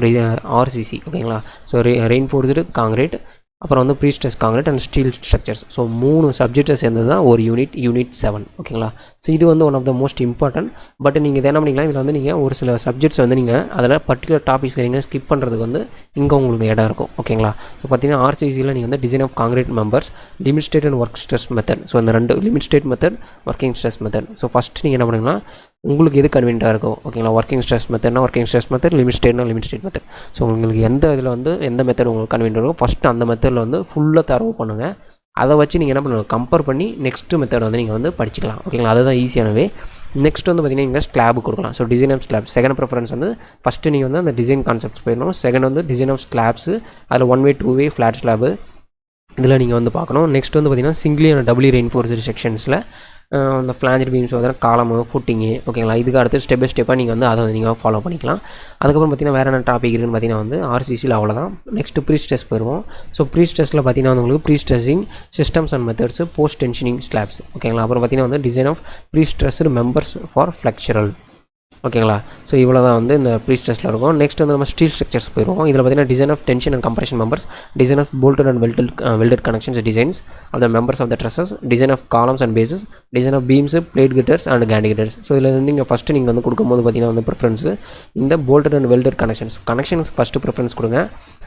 ஆர்சிசி. ஓகேங்களா? ஸோ ரெயின்ஃபோர்ஸ்டு காங்கிரீட், அப்புறம் வந்து pre stress concrete and steel structures. So 3 சப்ஜெக்டை சேர்ந்தது தான் ஒரு யூனிட் 7. ஓகேங்களா. ஸோ இது வந்து one of the most important. But நீங்கள் இதை என்ன பண்ணிக்கலாம், இதில் வந்து நீங்கள் ஒரு சில சப்ஜெக்ட்ஸ் வந்து நீங்கள் அதில் பர்டிகுலர் டாபிக்ஸ் நீங்கள் ஸ்கிப் பண்ணுறதுக்கு வந்து இங்கே உங்களுக்கு இடம் இருக்கும். ஓகேங்களா. ஸோ பார்த்தீங்கன்னா ஆர்சிசியில் நீங்கள் வந்து design of concrete members, limit state and work stress method. So இந்த 2 limit state method, working stress method. So first நீங்கள் என்ன பண்ணுங்கன்னா உங்களுக்கு எது கன்வீனியன்ட்டாக இருக்கும். ஓகேங்களா. ஒர்க்கிங் ஸ்ட்ரெஸ் மெத்தட்னா ஒர்க்கிங் ஸ்ட்ரெஸ் மெத்தட், லிமிட் ஸ்டேட்னா லிமிட் ஸ்டேட் மெத்தட். ஸோ உங்களுக்கு எந்த இதில் வந்து எந்த மெத்தட் உங்களுக்கு கன்வீனியன்ட் இருக்கும் ஃபஸ்ட்டு அந்த மெத்தடில் வந்து ஃபுல்லாக தரவு பண்ணுங்கள். அதை வச்சு நீங்கள் என்ன பண்ணுங்கள், கம்பேர் பண்ணி நெக்ஸ்ட்டு மெத்தட் வந்து நீங்கள் வந்து படிச்சிக்கலாம். ஓகேங்களா. அதுதான் ஈஸியானவே. நெக்ஸ்ட் வந்து பார்த்தீங்கன்னா நீங்கள் ஸ்லாப் கொடுக்கலாம். So design of slab second preference வந்து ஃபஸ்ட்டு நீங்கள் வந்து அந்த டிசைன் கான்செப்ட்ஸ் போயிடணும். செகண்ட் வந்து டிசைன் ஆஃப் ஸ்லாப்ஸு, அதில் 1 way 2 way ஃப்ளாட் ஸ்லாபு இதில் நீங்கள் வந்து பார்க்கணும். நெக்ஸ்ட் வந்து பார்த்தீங்கன்னா சிங்கிளி அண்ட் டபுளி ரெயின்ஃபோர்ஸ்டு செக்ஷன்ஸில் அந்த ஃப்ளாஞ்சர் பீம்ஸ் வந்து காலமு ஃபுட்டிங்கு. ஓகேங்களா. இதுக்கு அடுத்து ஸ்டெப் பை ஸ்டெப்பாக நீங்கள் வந்து அதை நீங்கள் ஃபாலோ பண்ணிக்கலாம். அதுக்கப்புறம் பார்த்தீங்கன்னா வேறு என்ன டாபிக் இருக்குன்னு பார்த்தீங்கன்னா வந்து ஆர்சிசியில் அவ்வளோதான். நெக்ஸ்ட்டு ப்ரீ ஸ்ட்ரெஸ் போயிடுவோம். ஸோ ப்ரீ ஸ்ட்ரெஸில் பார்த்தீங்கன்னா வந்து உங்களுக்கு pre stressing systems and methods, post tensioning slabs. ஓகேங்களா. அப்புறம் பார்த்தீங்கன்னா வந்து design of pre stressed members for flexural. ஓகேங்களா. ஸோ இவ்வளோ தான் வந்து இந்த ப்ரீ ஸ்ட்ரெஸில் இருக்கும். நெக்ஸ்ட் வந்து நம்ம ஸ்டீல் ஸ்ட்ரக்சர்ஸ் போயிடுவோம். இதில் பார்த்தீங்கன்னா design of tension and compression members, design of bolted and welded connections designs of the members of the trusses, design of columns and bases, design of beams, plate girders and gantry girders. So இதில் வந்து நீங்கள் ஃபஸ்ட்டு நீங்கள் வந்து கொடுக்கும்போது பார்த்தீங்கன்னா வந்து ப்ரிஃபரன்ஸு இந்த bolted and welded connections first preference கொடுங்க.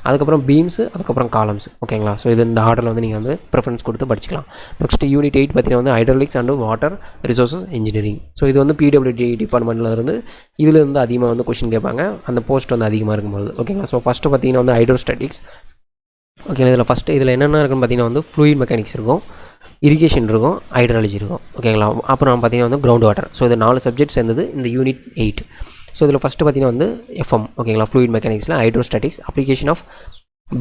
அதுக்கப்புறம் பீம்ஸு, அதுக்கப்புறம் காலம்ஸ். ஓகேங்களா. ஸோ இது இந்த ஆர்டரில் வந்து நீங்கள் வந்து ப்ரிஃபரன்ஸ் கொடுத்து படிச்சிக்கலாம். நெக்ஸ்ட் யூனிட் 8 பார்த்தீங்கன்னா வந்து hydraulics and water resources engineering. So இது வந்து பிடபிள்யூடி டிபார்ட்மெண்ட்டில் இருந்து இதில் இருந்து அதிகமாக வந்து கொஸ்டின் கேட்பாங்க, அந்த போஸ்ட் வந்து அதிகமாக இருக்கும்போது. ஓகேங்களா. ஸோ ஃபஸ்ட்டு பார்த்தீங்கன்னா வந்து ஹைட்ரோஸ்டாட்டிக்ஸ். ஓகேங்களா. இதில் ஃபஸ்ட்டு இதில் என்னென்ன இருக்குன்னு பார்த்தீங்கன்னா வந்து ஃப்ளூயிட் மெக்கானிக்ஸ் இருக்கும், இரிகேஷன் இருக்கும், ஹைட்ராலஜி இருக்கும். ஓகேங்களா. அப்புறம் பார்த்தீங்கன்னா வந்து கிரவுண்ட் வாட்டர். ஸோ இது 4 சப்ஜெக்ட்ஸ் சேர்ந்தது இந்த யூனிட் 8. ஸோ இதில் ஃபஸ்ட்டு பார்த்தீங்கன்னா வந்து எஃப்எம். ஓகேங்களா. ஃப்ளூயிட் மெக்கானிக்ஸில் hydrostatics, application of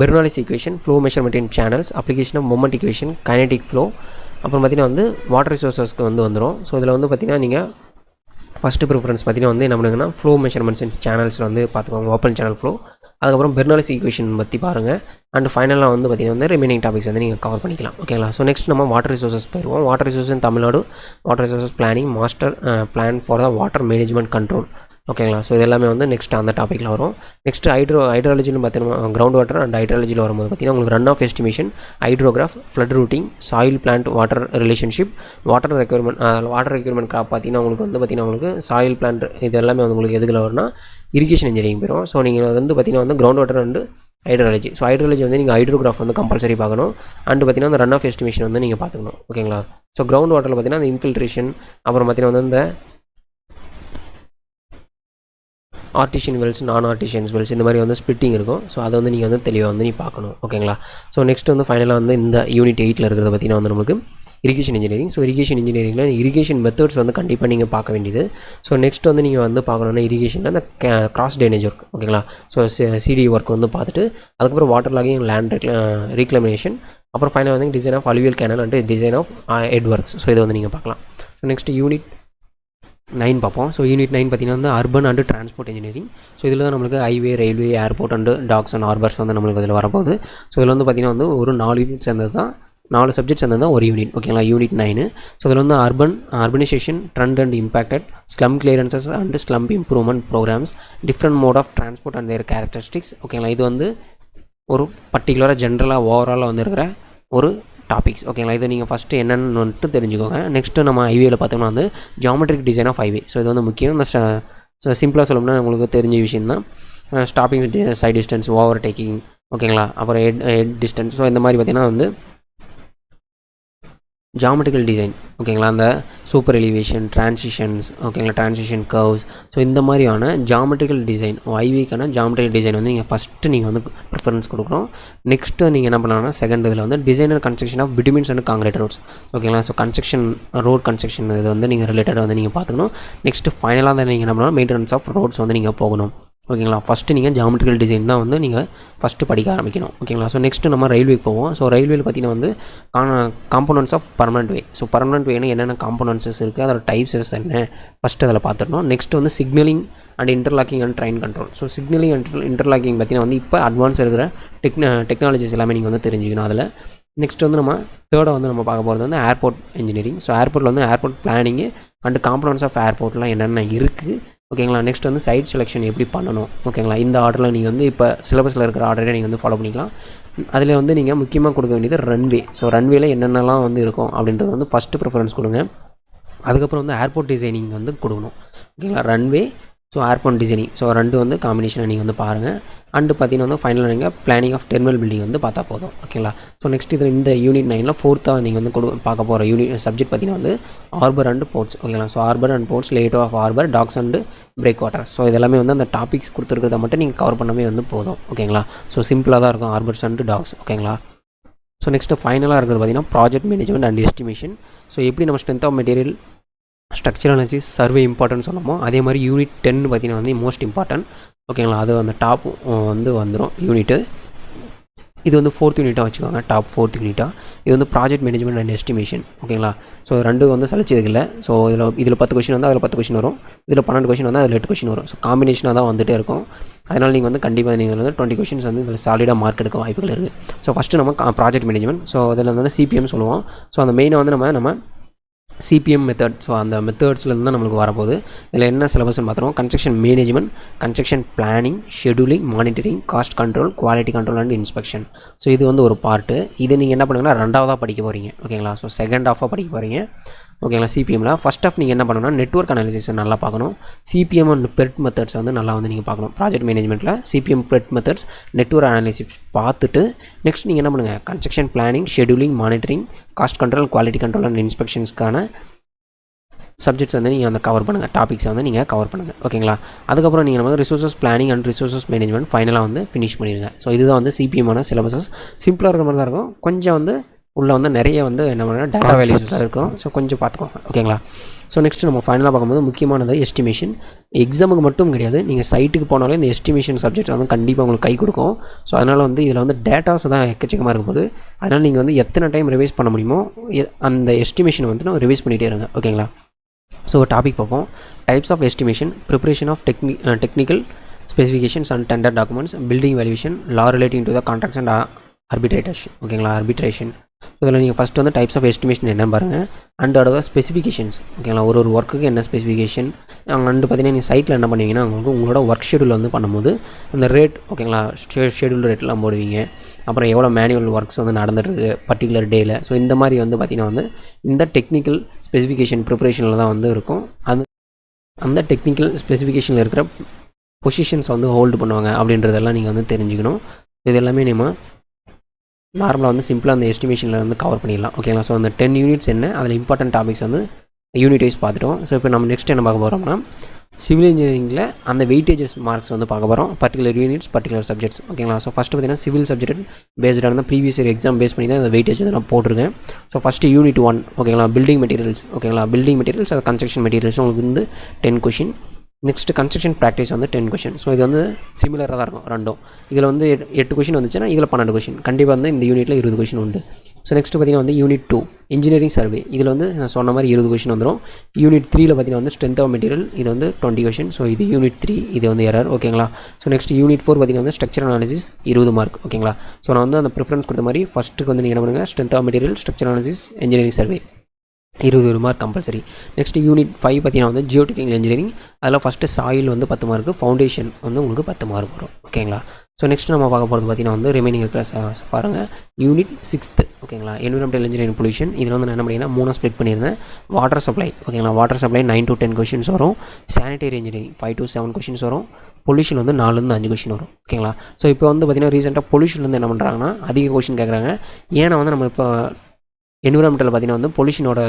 Bernoulli's equation, flow measurement in channels, application of moment equation, kinetic flow. அப்புறம் பார்த்தீங்கன்னா வந்து வாட்டர் ரிசோர்ஸஸ்க்கு வந்து வந்துடும். ஸோ இதில் வந்து பார்த்தீங்கன்னா நீங்கள் ஃபஸ்ட்டு ப்ரிஃபரன்ஸ் பார்த்தீங்கன்னா வந்து என்ன பண்ணுங்கன்னா ஃப்ளோ மெஷர்மெண்ட்ஸ் இன் சேனல்ஸில் வந்து பார்த்துக்கோங்க, ஓப்பன் சேனல் ஃப்ளோ. அதுக்கப்புறம் பெர்னாலிஸ் ஈக்குவேஷன் பற்றி பாருங்கள். அண்ட் ஃபைனலாக வந்து பார்த்தீங்கன்னா வந்து ரிமைனிங் டாபிக்ஸ் வந்து நீங்கள் கவர் பண்ணிக்கலாம். ஓகேங்களா. ஸோ நெக்ஸ்ட் நம்ம வாட்டர் ரிசோர்ஸஸ் போயிடுவோம். Water resource in Tamil Nadu, water resources planning, master plan for the water management control. ஓகேங்களா. ஸோ இது எல்லாமே வந்து நெக்ஸ்ட் அந்த டாப்பிக்கில் வரும். நெக்ஸ்ட் ஹைட்ராலஜின்னு பார்த்தீங்கன்னா கிரவுண்ட் வாட்டர் அண்ட் ஹைட்ராலஜியில் வரும்போது பார்த்தீங்கன்னா உங்களுக்கு run off estimation, hydrograph, flood routing, soil plant water relationship, water requirement crop பார்த்தீங்கன்னா உங்களுக்கு வந்து பார்த்தீங்கன்னா உங்களுக்கு சாயில் பிளான்ட் இது எல்லாமே வந்து உங்களுக்கு எதுக்குள்ள வரும்னா இரிகேஷன் இன்ஜினியரிங் போயிடும். ஸோ நீங்கள் வந்து பார்த்தீங்கன்னா வந்து ground water and hydrology. So hydrology வந்து நீங்கள் ஹைட்ரோகிராஃப் வந்து கம்பல்சரி பார்க்கணும். அண்ட் பார்த்தீங்கன்னா அந்த ரன் ஆஃப் எஸ்டிமேஷன் வந்து நீங்கள் பார்த்துக்கணும். ஓகேங்களா. ஸோ கிரவுண்ட் வாட்டரில் பார்த்தீங்கன்னா அந்த இன்ஃபில்ட்ரேஷன், அப்புறம் பார்த்தீங்கன்னா வந்து இந்த ஆர்டிஷியன் வெல்ஸ், நான் ஆர்டிஷியன்ஸ் வெல்ஸ் இந்த மாதிரி வந்து ஸ்பிட்டிங் இருக்கும். ஸோ அதை வந்து நீங்கள் வந்து தெளிவாக வந்து நீ பார்க்கணும். ஓகேங்களா. ஸோ நெக்ஸ்ட் வந்து ஃபைனலாக வந்து இந்த யூனிட் 8ல் இருக்கிறத பார்த்தீங்கன்னா வந்து நமக்கு இரிகேஷன் இன்ஜினியரிங். ஸோ இரிகேஷன் இன்ஜினியரிங்கில் இரிகேஷன் மெத்தட்ஸ் வந்து கண்டிப்பாக நீங்கள் பார்க்க வேண்டியது. ஸோ நெக்ஸ்ட் வந்து நீங்கள் வந்து பார்க்கணுன்னா இரிகேஷனில் அந்த கிராஸ் ட்ரைனேஜ் ஒர்க். ஓகேங்களா. ஸோ சிடி ஒர்க் வந்து பார்த்துட்டு அதுக்கப்புறம் வாட்டர் லாகிங், லேண்ட் ரீக்ளமினேஷன், அப்புறம் ஃபைனல் வந்து design of alluvial canal and design of head works. So இதை வந்து நீங்கள் பார்க்கலாம். ஸோ நெக்ஸ்ட் யூனிட் 9 பார்ப்போம். ஸோ யூனிட் 9 பார்த்தீங்கன்னா வந்து urban and transport engineering. So இதில் தான் நம்மளுக்கு highway, railway, airport and docks and harbours வந்து நம்மளுக்கு இதில் வரப்போகுது. ஸோ இதில் வந்து பார்த்தீங்கன்னா வந்து ஒரு 4 யூனிட் சேர்ந்தது தான், 4 சப்ஜெக்ட் சேர்ந்தது தான் ஒரு யூனிட். ஓகேங்களா. யூனிட் 9. ஸோ இதில் வந்து urbanisation, trend and impacted, slum clearances and slum improvement programmes, different mode of transport and their characteristics. ஓகேங்களா. இது வந்து ஒரு பர்டிகுலராக ஜென்ரலாக ஓவராலாக வந்து இருக்கிற ஒரு டாபிக்ஸ். ஓகேங்களா. இது நீங்கள் ஃபஸ்ட்டு என்னென்னு வந்துட்டு தெரிஞ்சுக்கோங்க. நெக்ஸ்ட்டு நம்ம ஹைவேயில் பார்த்தோம்னா வந்து geometric design of highway. So இது வந்து முக்கியம். இந்த சிம்பிளாக சொல்லணும்னா உங்களுக்கு தெரிஞ்ச விஷயம் தான். Stopping sight distance, overtaking. ஓகேங்களா. அப்புறம் ஹெட் டிஸ்டன்ஸ். ஸோ இந்த மாதிரி பார்த்திங்கன்னா வந்து ஜியாமெட்ரிக்கல் டிசைன். ஓகேங்களா. அந்த சூப்பர் எலிவேஷன், டிரான்சிஷன்ஸ். ஓகேங்களா. Transition curves. ஸோ இந்த மாதிரியான ஜியாமெட்ரிக்கல் டிசைன், ஹைவேக்கான ஜியாமெட்ரிக்கல் டிசைன் வந்து நீங்கள் ஃபஸ்ட்டு நீங்கள் வந்து ப்ரிஃபரன்ஸ் கொடுக்கணும். நெக்ஸ்ட்டு நீங்கள் என்ன பண்ணலாம்னா செகண்ட் இதில் வந்து design and construction of bitumens and concrete roads. ஓகேங்களா. ஸோ ரோட் கன்ஸ்ட்ரக்ஷன் இது வந்து நீங்கள் ரிலேட்டடாக வந்து நீங்கள் பார்த்துக்கணும். நெக்ஸ்ட்டு ஃபைனலாக தான் நீங்கள் என்ன பண்ணணும், மெயின்டெனன்ஸ் ஆஃப் ரோட்ஸ் வந்து நீங்கள் போகணும். ஓகேங்களா. ஃபஸ்ட்டு நீங்கள் ஜியாமெட்ரிக்கல் டிசைன் தான் வந்து நீங்கள் ஃபஸ்ட்டு படிக்க ஆரம்பிக்கணும். ஓகேங்களா. ஸோ நெக்ஸ்ட்டு நம்ம ரயில்வேக்கு போவோம். ஸோ ரயில்வேல பார்த்தீங்கன்னா வந்து components of permanent way. So permanent வேணும் என்னென்ன காம்போனன்ட்ஸஸ் இருக்குது, அதோட டைப்ஸஸ் என்ன ஃபஸ்ட்டு அதில் பார்த்துடணும். நெக்ஸ்ட் வந்து signalling and interlocking and train control. So signalling and interlocking பார்த்தீங்கன்னா வந்து இப்போ அட்வான்ஸ் இருக்கிற டெக்னாலஜிஸ் எல்லாமே நீங்கள் வந்து தெரிஞ்சுக்கணும் அதில். நெக்ஸ்ட் வந்து நம்ம தேர்டாக வந்து நம்ம பார்க்க போகிறது வந்து ஏர்போர்ட் இன்ஜினியரிங். ஸோ ஏர்போர்ட்டில் வந்து airport planning and components of ஏர்போர்ட்லாம் என்னென்ன இருக்குது. ஓகேங்களா. நெக்ஸ்ட் வந்து சைட் செலெக்ஷன் எப்படி பண்ணணும். ஓகேங்களா. இந்த ஆர்டரில் நீங்கள் வந்து இப்போ சிலபஸில் இருக்கிற ஆர்டரே நீங்கள் வந்து ஃபாலோ பண்ணிக்கலாம். அதில் வந்து நீங்கள் முக்கியமாக கொடுக்க வேண்டியது ரன்வே. ஸோ ரன்வேல என்னென்னலாம் வந்து இருக்கும் அப்படின்றது வந்து ஃபஸ்ட்டு ப்ரிஃபரன்ஸ் கொடுங்க. அதுக்கப்புறம் வந்து ஏர்போர்ட் டிசைனிங் வந்து கொடுக்கணும். ஓகேங்களா, runway so airport designing so ரெண்டு வந்து காம்பினேஷனை நீங்கள் வந்து பாருங்கள். அண்டு பார்த்தீங்கன்னா வந்து ஃபைனலாக நீங்கள் பிளானிங் ஆஃப் டெர்மினல் பில்டிங் வந்து பார்த்தா போதும். ஓகேங்களா, ஸோ நெக்ஸ்ட் இதில் இந்த யூனிட் 9ல் 4th நீங்கள் வந்து பார்க்க போகிற சப்ஜெக்ட் பார்த்தீங்கன்னா வந்து ஹார்பர் அண்ட் போர்ட்ஸ். ஓகேங்களா, so harbour and ports, layout of harbour, docks and breakwater. So இதெல்லாமே வந்து அந்த டாபிக்ஸ் கொடுத்துருக்கிறத மட்டும் நீங்கள் கவர் பண்ணவே வந்து போதும். ஓகேங்களா, ஸோ சிம்பிளாக தான் இருக்கும் ஹார்பர்ஸ் அண்டு டாக்ஸ். ஓகேங்களா, ஸோ நெக்ஸ்ட்டு ஃபைனலாக இருக்கிறது பார்த்தீங்கன்னா project management and estimation. So எப்படி நம்ம strength of material, structural analysis, survey important சொன்னோமோ அதே மாதிரி யூனிட் 10 பார்த்தீங்கன்னா வந்து மோஸ்ட் இம்பார்ட்டன்ட். ஓகேங்களா, அது அந்த டாப் வந்து வந்துடும் யூனிட்டு. இது வந்து 4th யூனிட்டாக வச்சுக்கோங்க, டாப் 4th யூனிட்டாக. இது வந்து ப்ராஜெக்ட் மேனேஜ்மெண்ட் அண்ட் எஸ்டிமேஷன். ஓகேங்களா, ஸோ ரெண்டு வந்து சலிச்சதுக்கு இல்லை. ஸோ இதில் 10 கொஷின் வந்து அதில் 10 கொஷின் வரும், இதில் 12 கொஷின் வந்து அதில் 8 கொஷின் வரும். ஸோ காம்பினேஷனாக தான் வந்துகிட்டே இருக்கும். அதனால் நீங்கள் வந்து கண்டிப்பாக நீங்கள் வந்து 20 கொஷின்ஸ் வந்து இதில் சாலிடாக மார்க் எடுக்க வாய்ப்புகள் இருக்குது. ஸோ ஃபஸ்ட்டு நம்ம ப்ராஜெக்ட் மேனேஜ்மெண்ட், ஸோ அதில் வந்து சிபிஎம் சொல்லுவோம். ஸோ அந்த மெயினை வந்து நம்ம சிபிஎம் மெத்தட், ஸோ அந்த மெத்தட்ஸ்லேருந்து தான் நம்மளுக்கு வரப்போகுது. இதில் என்ன சிலபஸ்ன்னு பார்த்துருவோம். Construction management, construction planning, scheduling, monitoring, cost control, quality control and inspection. So இது வந்து ஒரு பார்ட்டு. இது நீங்கள் என்ன பண்ணுங்கன்னா 2ஆவதாக படிக்க போகிறீங்க. ஓகேங்களா, ஸோ செகண்ட் ஹாஃபாக படிக்க போகிறீங்க. ஓகேங்களா, சிபிஎம்மில் ஃபஸ்ட் ஆஃப் நீங்கள் என்ன பண்ணணும்னா நெட்வொர்க் அனாலிசிஸ் நல்லா பார்க்கணும். சிபிஎம் அண்ட் பெட் மெத்தட்ஸ் வந்து நல்லா வந்து நீங்கள் பார்க்கணும். ப்ராஜெக்ட் மேனேஜ்மெண்ட்டில் CPM PERT methods, network analysis பார்த்துட்டு நெக்ஸ்ட் நீங்கள் என்ன பண்ணுங்கள், construction planning, scheduling, monitoring, cost control, quality control and இன்ஸ்பெக்ஷன்ஸ்க்கான சப்ஜெக்ட்ஸ் வந்து நீங்கள் அந்த கவர் பண்ணுங்கள், டாபிக்ஸை வந்து நீங்கள் கவர் பண்ணுங்கள். ஓகேங்களா, அதுக்கப்புறம் நீங்கள் வந்து resources planning and resources management ஃபைனலாக வந்து ஃபினிஷ் பண்ணிடுங்க. ஸோ இதுதான் வந்து சிபிஎம்மான சிலபஸஸ். சிம்பிளாக இருக்கிற மாதிரி தான் இருக்கும். கொஞ்சம் வந்து உள்ளே வந்து நிறைய வந்து என்ன பண்ணால் டேட்டா வேல்யூஸ் இருக்கும். ஸோ கொஞ்சம் பார்த்துக்கோங்க. ஓகேங்களா, ஸோ நெக்ஸ்ட் நம்ம ஃபைனலாக பார்க்கும்போது முக்கியமானது எஸ்டிமேஷன். எக்ஸாமுக்கு மட்டும் கிடையாது, நீங்கள் சைட்டுக்கு போனாலே இந்த எஸ்டிமேஷன் சப்ஜெக்ட் வந்து கண்டிப்பாக உங்களுக்கு கை கொடுக்கும். ஸோ அதனால் வந்து இதில் வந்து டேட்டாஸ் தான் எக்கச்சக்கமாக இருக்கும்போது அதனால் நீங்கள் வந்து எத்தனை டைம் ரிவைஸ் பண்ண முடியுமோ அந்த எஸ்டிமேஷன் வந்து நம்ம ரிவைஸ் பண்ணிகிட்டே இருங்க. ஓகேங்களா, ஸோ டாபிக் பார்ப்போம். Types of estimation, preparation of technical specifications and tender documents, building valuation, law relating to the contracts and arbitration. ஓகேங்களா, ஆர்பிட்ரேஷன். இதில் நீங்கள் ஃபஸ்ட்டு வந்து டைப்ஸ் ஆஃப் எஸ்டிமேஷன் என்னன்னு பாருங்கள். அண்ட் அடுத்த ஸ்பெசிஃபிகேஷன்ஸ். ஓகேங்களா, ஒரு ஒர்க்குக்கு என்ன ஸ்பெசிஃபிகேஷன். அண்டு பார்த்தீங்கன்னா நீங்கள் சைட்டில் என்ன பண்ணுவீங்கன்னா உங்களோட ஒர்க் ஷெடியூல் வந்து பண்ணும்போது அந்த ரேட், ஓகேங்களா, ஷெடியூல் ரேட்லாம் போடுவீங்க. அப்புறம் எவ்வளோ மேனுவல் ஒர்க்ஸ் வந்து நடந்துருக்கு பர்டிகுலர் டேயில். ஸோ இந்த மாதிரி வந்து பார்த்திங்கன்னா வந்து இந்த டெக்னிக்கல் ஸ்பெசிஃபிகேஷன் ப்ரிப்பரேஷனில் தான் வந்து இருக்கும். அந்த டெக்னிக்கல் ஸ்பெசிஃபிகேஷனில் இருக்கிற பொசிஷன்ஸ் வந்து ஹோல்டு பண்ணுவாங்க அப்படின்றதெல்லாம் நீங்கள் வந்து தெரிஞ்சுக்கணும். இது எல்லாமே நம்ம நார்மலாக வந்து சிம்பிளாக அந்த எஸ்டிமேஷனில் வந்து கவர் பண்ணிடலாம். ஓகேங்களா, ஸோ அந்த 10 யூனிட்ஸ் என்ன, அதில் இம்பார்ட்டன்ட் டாபிக்ஸ் வந்து யூனிட் வைஸ் பார்த்துட்டோம். ஸோ இப்போ நம்ம நெக்ஸ்ட் என்ன பார்க்க போகிறோம்னா சிவில் இன்ஜினியரிங்கில் அந்த வெயிட்டேஜஸ் மார்க்ஸ் வந்து பார்க்க போகிறோம். Particular units, particular subjects. ஓகேங்களா, ஸோ ஃபஸ்ட்டு பார்த்தீங்கன்னா சிவில் சப்ஜெக்ட் பேஸ்டான தான் ப்ரீவியஸ் இயர் எக்ஸாம் பேஸ் பண்ணி தான் அந்த வெயிட்டேஜ் வந்து நான் போட்டிருக்கேன். So first unit 1. ஓகேங்களா, பில்டிங் மெட்டீரியல்ஸ். ஓகேங்களா, பில்டிங் மெட்டீரியல்ஸ் அது கன்ஸ்ட்ரக்ஷன் மெட்டீரியல்ஸ் உங்களுக்கு வந்து 10 கொஷின். நெக்ஸ்ட்டு கன்ஸ்ட்ரக்ஷன் ப்ராக்டிஸ் வந்து 10 கொஷின். ஸோ இது வந்து சிமிலராக தான் இருக்கும் ரெண்டும். இதில் வந்து 8 கொஷின் வந்துச்சுன்னா இதில் 12 கொஷின். கண்டிப்பாக வந்து இந்த யூனிட்டில் 20 கொஷின் உண்டு. ஸோ நெக்ஸ்ட்டு பார்த்திங்கன்னா வந்து யூனிட் 2 இன்ஜினியரிங் சர்வே. இதில் வந்து நான் சொன்ன மாதிரி 20 கொஷின் வந்துடும். யூனிட் 3ல் பார்த்திங்கன்னா வந்து ஸ்ட்ரென்த் ஆஃப் மெட்டீரியல். இது வந்து 20 கொஷின். ஸோ இது யூனிட் 3, இது வந்து எரர். ஓகேங்களா, ஸோ நெக்ஸ்ட் யூனிட் 4 பார்த்திங்கன்னா வந்து ஸ்ட்ரக்சர் அனாலிசிஸ் 20 மார்க். ஓகேங்களா, ஸோ நான் வந்து அந்த ப்ரிஃபரன்ஸ் கொடுத்த மாதிரி ஃபஸ்ட்டுக்கு வந்து நீங்கள் என்ன பண்ணுங்கள், strength of material, structure analysis, engineering survey 20 mark compulsory. Next unit 5 பார்த்தீங்கன்னா வந்து ஜியோ டெக்னிக்கல் இன்ஜினியரிங். அதில் ஃபஸ்ட்டு சாயில் வந்து 10 மார்க்கு, ஃபவுண்டேஷன் வந்து உங்களுக்கு 10 மார்க் வரும். ஓகேங்களா, ஸோ நெக்ஸ்ட் நம்ம பார்க்க போகிறது பார்த்தீங்கன்னா வந்து ரிமைனிங் இருக்கிற பாருங்கள் யூனிட் 6. ஓகேங்களா, என்விரான்மெண்டல் இன்ஜினியரிங் பொல்யூஷன். இதில் வந்து நான் என்ன பண்ணிங்கன்னா 3 ஸ்ப்ளிட் பண்ணியிருந்தேன். Water supply. ஓகேங்களா, வாட்டர் சப்ளை 9 to 10 கொஷின்ஸ் வரும். சானிடரி இன்ஜினியரிங் 5 to 7 கொஷின்ஸ் வரும். பொல்யூஷன் வந்து 4 to 5 கொஷின் வரும். ஓகேங்களா, ஸோ இப்போ வந்து பார்த்திங்கன்னா ரீசெண்டாக பொல்யூஷன் வந்து என்ன பண்ணுறாங்கன்னா அதிக கொஷின் கேட்குறாங்க. ஏன்னா வந்து நம்ம இப்போ என்விரான்மெண்டல் பார்த்திங்கன்னா வந்து பொல்யூஷனோட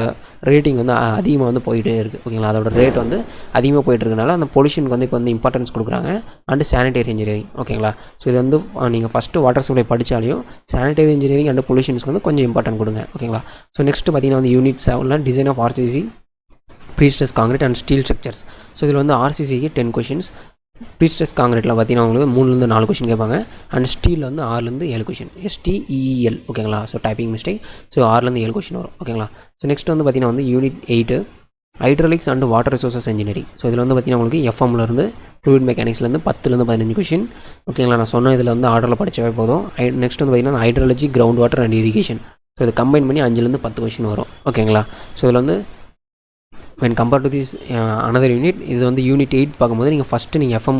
ரேட்டிங் வந்து அதிகமாக வந்து போயிட்டே இருக்குது. ஓகேங்களா, அதோட ரேட் வந்து அதிகமாக போயிட்டு இருக்கனால அந்த பொல்யூஷனுக்கு வந்து இப்போ வந்து இம்பார்ட்டன்ஸ் கொடுக்குறாங்க. And sanitary engineering. ஓகேங்களா, ஸோ இது வந்து நீங்கள் ஃபஸ்ட்டு வாட்டர் சப்ளை படித்தாலையும் சானிடரி இன்ஜினியரிங் அண்ட் பொல்யூஷன்ஸ்க்கு வந்து கொஞ்சம் இம்பார்ட்டன்ட் கொடுங்க. ஓகேங்களா, ஸோ நெக்ஸ்ட் பார்த்திங்கன்னா வந்து யூனிட் 7ல் design of RCC, prestress concrete and steel structures. So இதில் வந்து ஆர்சிசிக்கு 10 கொஷின்ஸ். ப்ரீஸ்ட்ரெஸ் காங்கிரீட்டில் பார்த்தீங்கன்னா உங்களுக்கு 3 to 4 கொஷின் கேட்பாங்க. அண்ட் ஸ்டீலில் வந்து 6 to 7 கொஷின். STEEL. ஓகேங்களா, so typing mistake. So 6 to 7 question வரும். ஓகேங்களா, ஸோ நெக்ஸ்ட் வந்து பார்த்தீங்கன்னா வந்து unit 8 hydraulics and water resources engineering. So இதில் வந்து பார்த்தீங்கன்னா உங்களுக்கு FMலேருந்து ஃப்ளூயிட் மெக்கானிக்ஸ்லேருந்து 10 to 15 கொஷின். ஓகேங்களா, நான் சொன்ன இதில் வந்து ஆர்டரில் படித்தவே போதும். நெக்ஸ்ட் வந்து பார்த்தீங்கன்னா hydrology, ground water and irrigation. So இது கம்பைன் பண்ணி 5 to 10 கொஷின் வரும். ஓகேங்களா, ஸோ இதில் வந்து when compared to this another unit, இது வந்து யூனிட் 8 பார்க்கும்போது நீங்கள் ஃபஸ்ட்டு நீங்கள் FM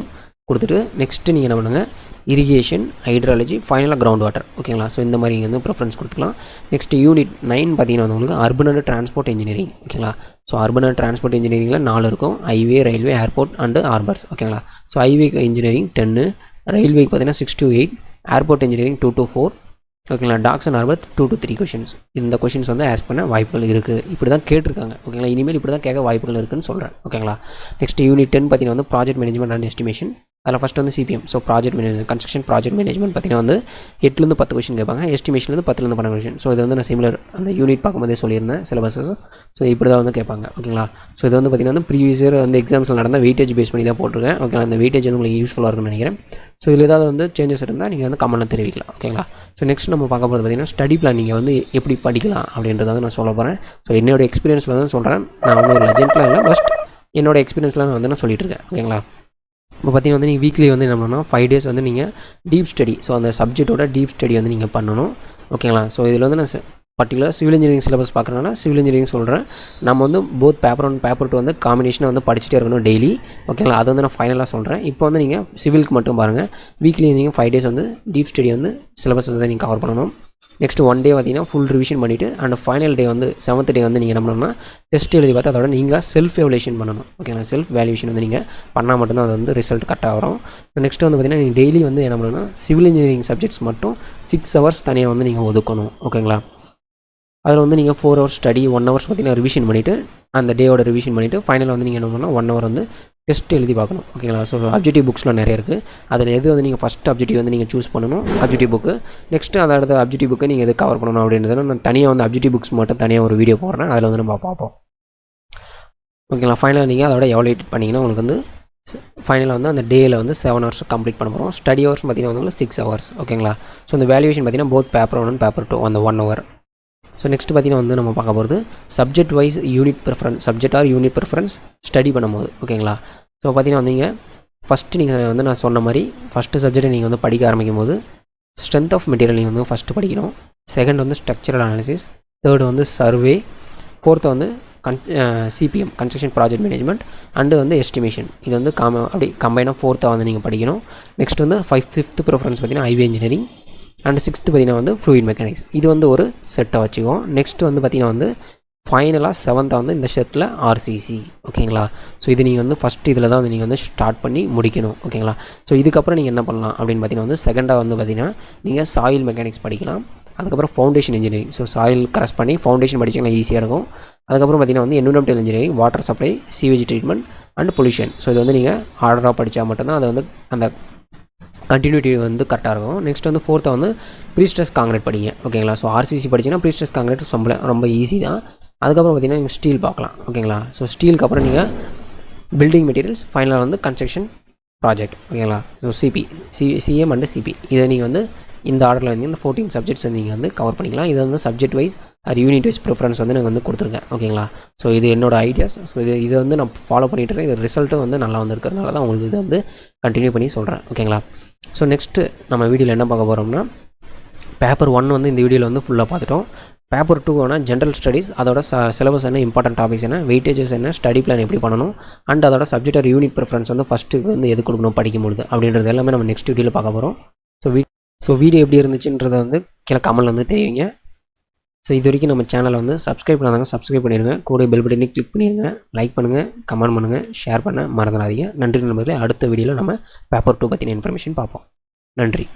கொடுத்துட்டு நெக்ஸ்ட்டு நீங்கள் என்ன பண்ணுங்கள் இரிகேஷன், ஹைட்ராலஜி, ஃபைனலாக கிரவுண்ட் வாட்டர். ஓகேங்களா? ஸோ இந்த மாதிரி வந்து ப்ரிஃபரன்ஸ் கொடுத்துக்கலாம். நெக்ஸ்ட் யூனிட் 9 பார்த்தீங்கன்னா வந்து உங்களுக்கு அர்பன் அண்ட் டிரான்ஸ்போர்ட் இன்ஜினியரிங். ஓகேங்களா? ஸோ அர்பன் அண்ட் டிரான்ஸ்போர்ட் இன்ஜினியரிங்கில் 4 இருக்கும். Highway, railway, airport and harbours. ஓகேங்களா? ஸோ ஹைவே இன்ஜினியரிங் 10, ரயில்வேக்கு பார்த்தீங்கன்னா 6 to 8, ஏர்போர்ட் இன்ஜினியரிங் 2 to 4. ஓகேங்களா? Docks and harbour 2 to 3 questions. இந்த கொஷின்ஸ் வந்து ஆஸ் பண்ண வாய்ப்புகள் இருக்குது. இப்படி தான் கேட்டிருக்காங்க. ஓகேங்களா? இனிமேல் இப்படி தான் கேட்க வாய்ப்புகள் இருக்குன்னு சொல்கிறேன். ஓகேங்களா? நெக்ஸ்ட் யூனிட் 10 பார்த்தீங்கன்னா வந்து ப்ராஜெக்ட் மேனேஜ்மெண்ட் அண்ட் எஸ்டிமேஷன். அதில் ஃபஸ்ட் வந்து CPM. So project management, construction project management பார்த்தீங்கன்னா வந்து 8லேருந்து 10 கொஷின் கேட்பாங்க. எஸ்டிமேஷன்லேருந்து 10லேருந்து 12 கொஷின். ஸோ இது வந்து நான் சிமிலர் அந்த யூனிட் பார்க்கும்போதே சொல்லியிருந்தேன் சிலபஸஸ். ஸோ இப்படி தான் வந்து கேட்பாங்க. ஓகேங்களா? ஸோ இது வந்து பார்த்தீங்கன்னா வந்து ப்ரீவியஸ் இயர் வந்து எக்ஸாம்ஸில் நடந்த வெயிட்டேஜ் பேஸ் பண்ணி தான் போட்டிருக்கேன். ஓகேங்களா? அந்த வெயிட்டேஜ் வந்து உங்களுக்கு யூஸ்ஃபுல்லாக இருக்கும்னு நினைக்கிறேன். ஸோ இதில் ஏதாவது வந்து சேஞ்சஸ் இருந்தால் நீங்கள் வந்து கமெண்ட்டில் தெரிவிக்கலாம். ஓகேங்களா? ஸோ நெக்ஸ்ட் நம்ம பார்க்க போகிறது பார்த்தீங்கன்னா ஸ்டடி பிளான் நீங்கள் வந்து எப்படி படிக்கலாம் அப்படின்றத வந்து நான் சொல்ல போகிறேன். ஸோ என்னோடய எக்ஸ்பீரியன்ஸில் வந்து சொல்கிறேன். நான் வந்து ஒரு லெஜெண்ட்லாம் இல்லை, பட் என்னோட எக்ஸ்பீரியன்ஸில் நான் வந்து நான் சொல்லிட்டு இருக்கேன். ஓகேங்களா? இப்போ பார்த்தீங்கன்னா வந்து நீங்கள் வீக்லி வந்து என்ன பண்ணணும், 5 days வந்து நீங்கள் டீப் ஸ்டடி, ஸோ அந்த சப்ஜெக்ட்டோட டீப் ஸ்டடி வந்து நீங்கள் பண்ணணும். ஓகேங்களா? ஸோ இதில் வந்து நான் பர்டிகுலர் சிவில் இன்ஜினியரிங் சிலபஸ் பார்க்குறேன்னா சிவில் இன்ஜினியரிங் சொல்கிறேன். நம்ம வந்து போத் பேப்பர் 1 பேப்பர் 2 வந்து காம்பினேஷனாக வந்து படிச்சுட்டே இருக்கணும் டெய்லி. ஓகேங்களா? அது வந்து நான் ஃபைனலாக சொல்கிறேன். இப்போ வந்து நீங்கள் சிவிலுக்கு மட்டும் பாருங்கள். வீக்லி நீங்கள் 5 days வந்து டீப் ஸ்டடி வந்து சிலபஸ் வந்து நீங்கள் கவர் பண்ணணும். நெக்ஸ்ட் 1 day பார்த்தீங்கன்னா ஃபுல் ரிவிஷன் பண்ணிவிட்டு அண்ட் ஃபைனல் டே வந்து 7th day வந்து நீங்கள் என்ன பண்ணணும்னா டெஸ்ட் எழுதி பார்த்து அதோட நீங்களாக செல்ஃப் எவல்யூஷன் பண்ணணும். ஓகேங்களா? செல்ஃப் வேல்யூஷன் வந்து நீங்கள் பண்ணால் மட்டும்தான் அது வந்து ரிசல்ட் கரெக்டாக வரும். நெக்ஸ்ட் வந்து பார்த்தீங்கன்னா நீங்கள் டெய்லி வந்து என்ன பண்ணணும்னா சிவில் இன்ஜினியரிங் சப்ஜெக்ட்ஸ் மட்டும் 6 hours தனியாக வந்து நீங்கள் ஒதுக்கணும். ஓகேங்களா? அதில் வந்து நீங்கள் 4 hours ஸ்டடி, 1 hours பார்த்தீங்கன்னா ரிவிஷன் பண்ணிவிட்டு அந்த டேயோட ரிவிஷன் பண்ணிவிட்டு ஃபைனலாக வந்து நீங்கள் என்ன பண்ணணும் 1 hour வந்து டெஸ்ட் எழுதி பார்க்கணும். ஓகேங்களா? ஸோ அப்ஜெக்டிவ் புக்ஸ்லாம் நிறைய இருக்குது. அதில் எது வந்து நீங்கள் ஃபஸ்ட் அப்ஜெக்டிவ் வந்து நீங்கள் சூஸ் பண்ணணும் அப்ஜெக்டிவ் புக்கு. நெக்ஸ்ட்டு அதை அடுத்த அப்ஜெக்டிவ் புக்கு நீங்கள் எது கவர் பண்ணணும் அப்படின்றத நான் தனியாக வந்து அப்ஜெக்டிவ் புக்ஸ் மட்டும் தனியாக ஒரு வீடியோ போடுறேன். அதில் வந்து நம்ம பார்ப்போம். ஓகேங்களா? ஃபைனலாக நீங்கள் அதோட எவாலுவேட் பண்ணிங்கன்னா உங்களுக்கு வந்து ஃபைனலாக வந்து அந்த டேயில் வந்து 7 hours கம்ப்ளீட் பண்ண போகிறோம். ஸ்டடி ஹவர்ஸ் பார்த்தீங்கன்னா வந்து 6 hours. ஓகேங்களா? ஸோ இந்த வேல்யூவேஷன் பார்த்தீங்கன்னா போத் பேப்பர் 1 and பேப்பர் 2 அந்த 1 hour. ஸோ நெக்ஸ்ட் பார்த்தீங்கன்னா வந்து நம்ம பார்க்க போகிறது subject wise unit preference, subject or unit preference study பண்ணும்போது. ஓகேங்களா? ஸோ பார்த்தீங்கன்னா வந்து நீங்கள் ஃபஸ்ட்டு நீங்கள் வந்து நான் சொன்ன மாதிரி ஃபஸ்ட்டு சப்ஜெக்டை நீங்கள் வந்து படிக்க ஆரம்பிக்கும் போது ஸ்ட்ரென்த் ஆஃப் மெட்டீரியல் நீங்கள் வந்து ஃபஸ்ட்டு படிக்கணும். செகண்ட் வந்து ஸ்ட்ரக்சரல் அனாலிசிஸ், தேர்டு வந்து சர்வே, ஃபோர்த்து வந்து CPM construction project management and வந்து எஸ்டிமேஷன். இது வந்து அப்படி கம்பைனாக ஃபோர்த்தாக வந்து நீங்கள் படிக்கணும். நெக்ஸ்ட் வந்து ஃபிஃப்த் ப்ரிஃபரன்ஸ் பார்த்தீங்கன்னா ஹைவே இன்ஜினியரிங் அண்ட் 6th பார்த்தீங்கன்னா வந்து ஃப்ளூயிட் மெக்கானிக்ஸ். இது வந்து ஒரு செட்டை வச்சுக்குவோம். நெக்ஸ்ட் வந்து பார்த்தீங்கன்னா வந்து ஃபைனலாக 7th வந்து இந்த செட்டில் ஆர்சிசி. ஓகேங்களா? ஸோ இது நீங்கள் வந்து ஃபஸ்ட்டு இதில் தான் வந்து நீங்கள் வந்து ஸ்டார்ட் பண்ணி முடிக்கணும். ஓகேங்களா? ஸோ இதுக்கப்புறம் நீங்கள் என்ன பண்ணலாம் அப்படின்னு பார்த்தீங்கன்னா வந்து செகண்டாக வந்து பார்த்தீங்கன்னா நீங்கள் சாயில் மெக்கானிக்ஸ் படிக்கலாம். அதுக்கப்புறம் foundation engineering, so soil cross பண்ணி ஃபவுண்டேஷன் படிச்சிங்கன்னா ஈஸியாக இருக்கும். அதுக்கப்புறம் பார்த்தீங்கன்னா வந்து environmental engineering, water supply, sewage treatment and pollution. So இது வந்து நீங்கள் ஆர்டராக படித்தா மட்டும்தான் அது வந்து அந்த கண்டினியூட்டி வந்து கரெக்டாக இருக்கும். நெக்ஸ்ட் வந்து ஃபோர்த்தை வந்து ப்ரீஸ்ட்ரெஸ் காங்கிரீட் படிங்க. ஓகேங்களா? ஸோ ஆர்சிசி படிச்சிங்கன்னா ப்ரீஸ்ட்ரெஸ் காங்கிரீட் ரொம்ப ஈஸி தான். அதுக்கப்புறம் பார்த்தீங்கன்னா நீங்கள் ஸ்டீல் பார்க்கலாம். ஓகேங்களா? ஸோ ஸ்டீலுக்கு அப்புறம் நீங்கள் பில்டிங் மெட்டீரியல்ஸ், ஃபைனலாக வந்து கன்ஸ்ட்ரக்ஷன் ப்ராஜெக்ட். ஓகேங்களா? ஸோ சிஎம் அண்டு சிபி இதை நீங்கள் வந்து இந்த ஆர்டரில் வந்து இந்த 14 சப்ஜெக்ட்ஸ் நீங்கள் வந்து கவர் பண்ணிக்கலாம். இது வந்து சப்ஜெக்ட் வைஸ் அது யூனிட் வைஸ் ப்ரிஃபரன்ஸ் வந்து நான் வந்து கொடுத்துருக்கேன். ஓகேங்களா? ஸோ இது என்னோட ஐடியாஸ். ஸோ இது வந்து நான் ஃபாலோ பண்ணிகிட்டு இருக்கேன். இது ரிசல்ட்டும் வந்து நல்லா வந்துருக்கிறதுனால தான் உங்களுக்கு இதை வந்து கண்டினியூ பண்ணி சொல்கிறேன். ஓகேங்களா? ஸோ நெக்ஸ்ட்டு நம்ம வீடியோவில் என்ன பார்க்க போகிறோம்னா பேப்பர் 1 வந்து இந்த வீடியோவில் வந்து ஃபுல்லாக பார்த்துட்டோம். பேப்பர் 2 ஆனால் ஜென்ரல் ஸ்டடீஸ், அதோட சிலபஸ் என்ன, இம்பார்ட்டன்ட் டாபிக்ஸ் என்ன, வெயிட்டேஜஸ் என்ன, ஸ்டடி பிளான் எப்படி பண்ணணும் அண்ட் அதோட சப்ஜெக்ட் ஆர் யூனிட் ப்ரிஃபரன்ஸ் வந்து ஃபஸ்ட்டுக்கு வந்து எது கொடுக்கணும் படிக்கும்போது அப்படின்றது எல்லாமே நம்ம நெக்ஸ்ட் வீடியோவில் பார்க்க போகிறோம். ஸோ வீடியோ எப்படி இருந்துச்சுன்றதை வந்து கீழே கமெண்ட்ல வந்து தெரியுங்க. ஸோ இது வரைக்கும் நம்ம சேனலை வந்து சப்ஸ்கிரைப் பண்ணாதாங்க சப்ஸ்கிரைப் பண்ணிடுங்க. கூட பெல் பட்டனை கிளிக் பண்ணிடுங்க. லைக் பண்ணுங்கள், கமெண்ட் பண்ணுங்கள், ஷேர் பண்ண மறந்துடாதீங்க. நன்றி நண்பர்களே. அடுத்த வீடியோவில் நம்ம பேப்பர் 2 பற்றின இன்ஃபர்மேஷன் பார்ப்போம். நன்றி.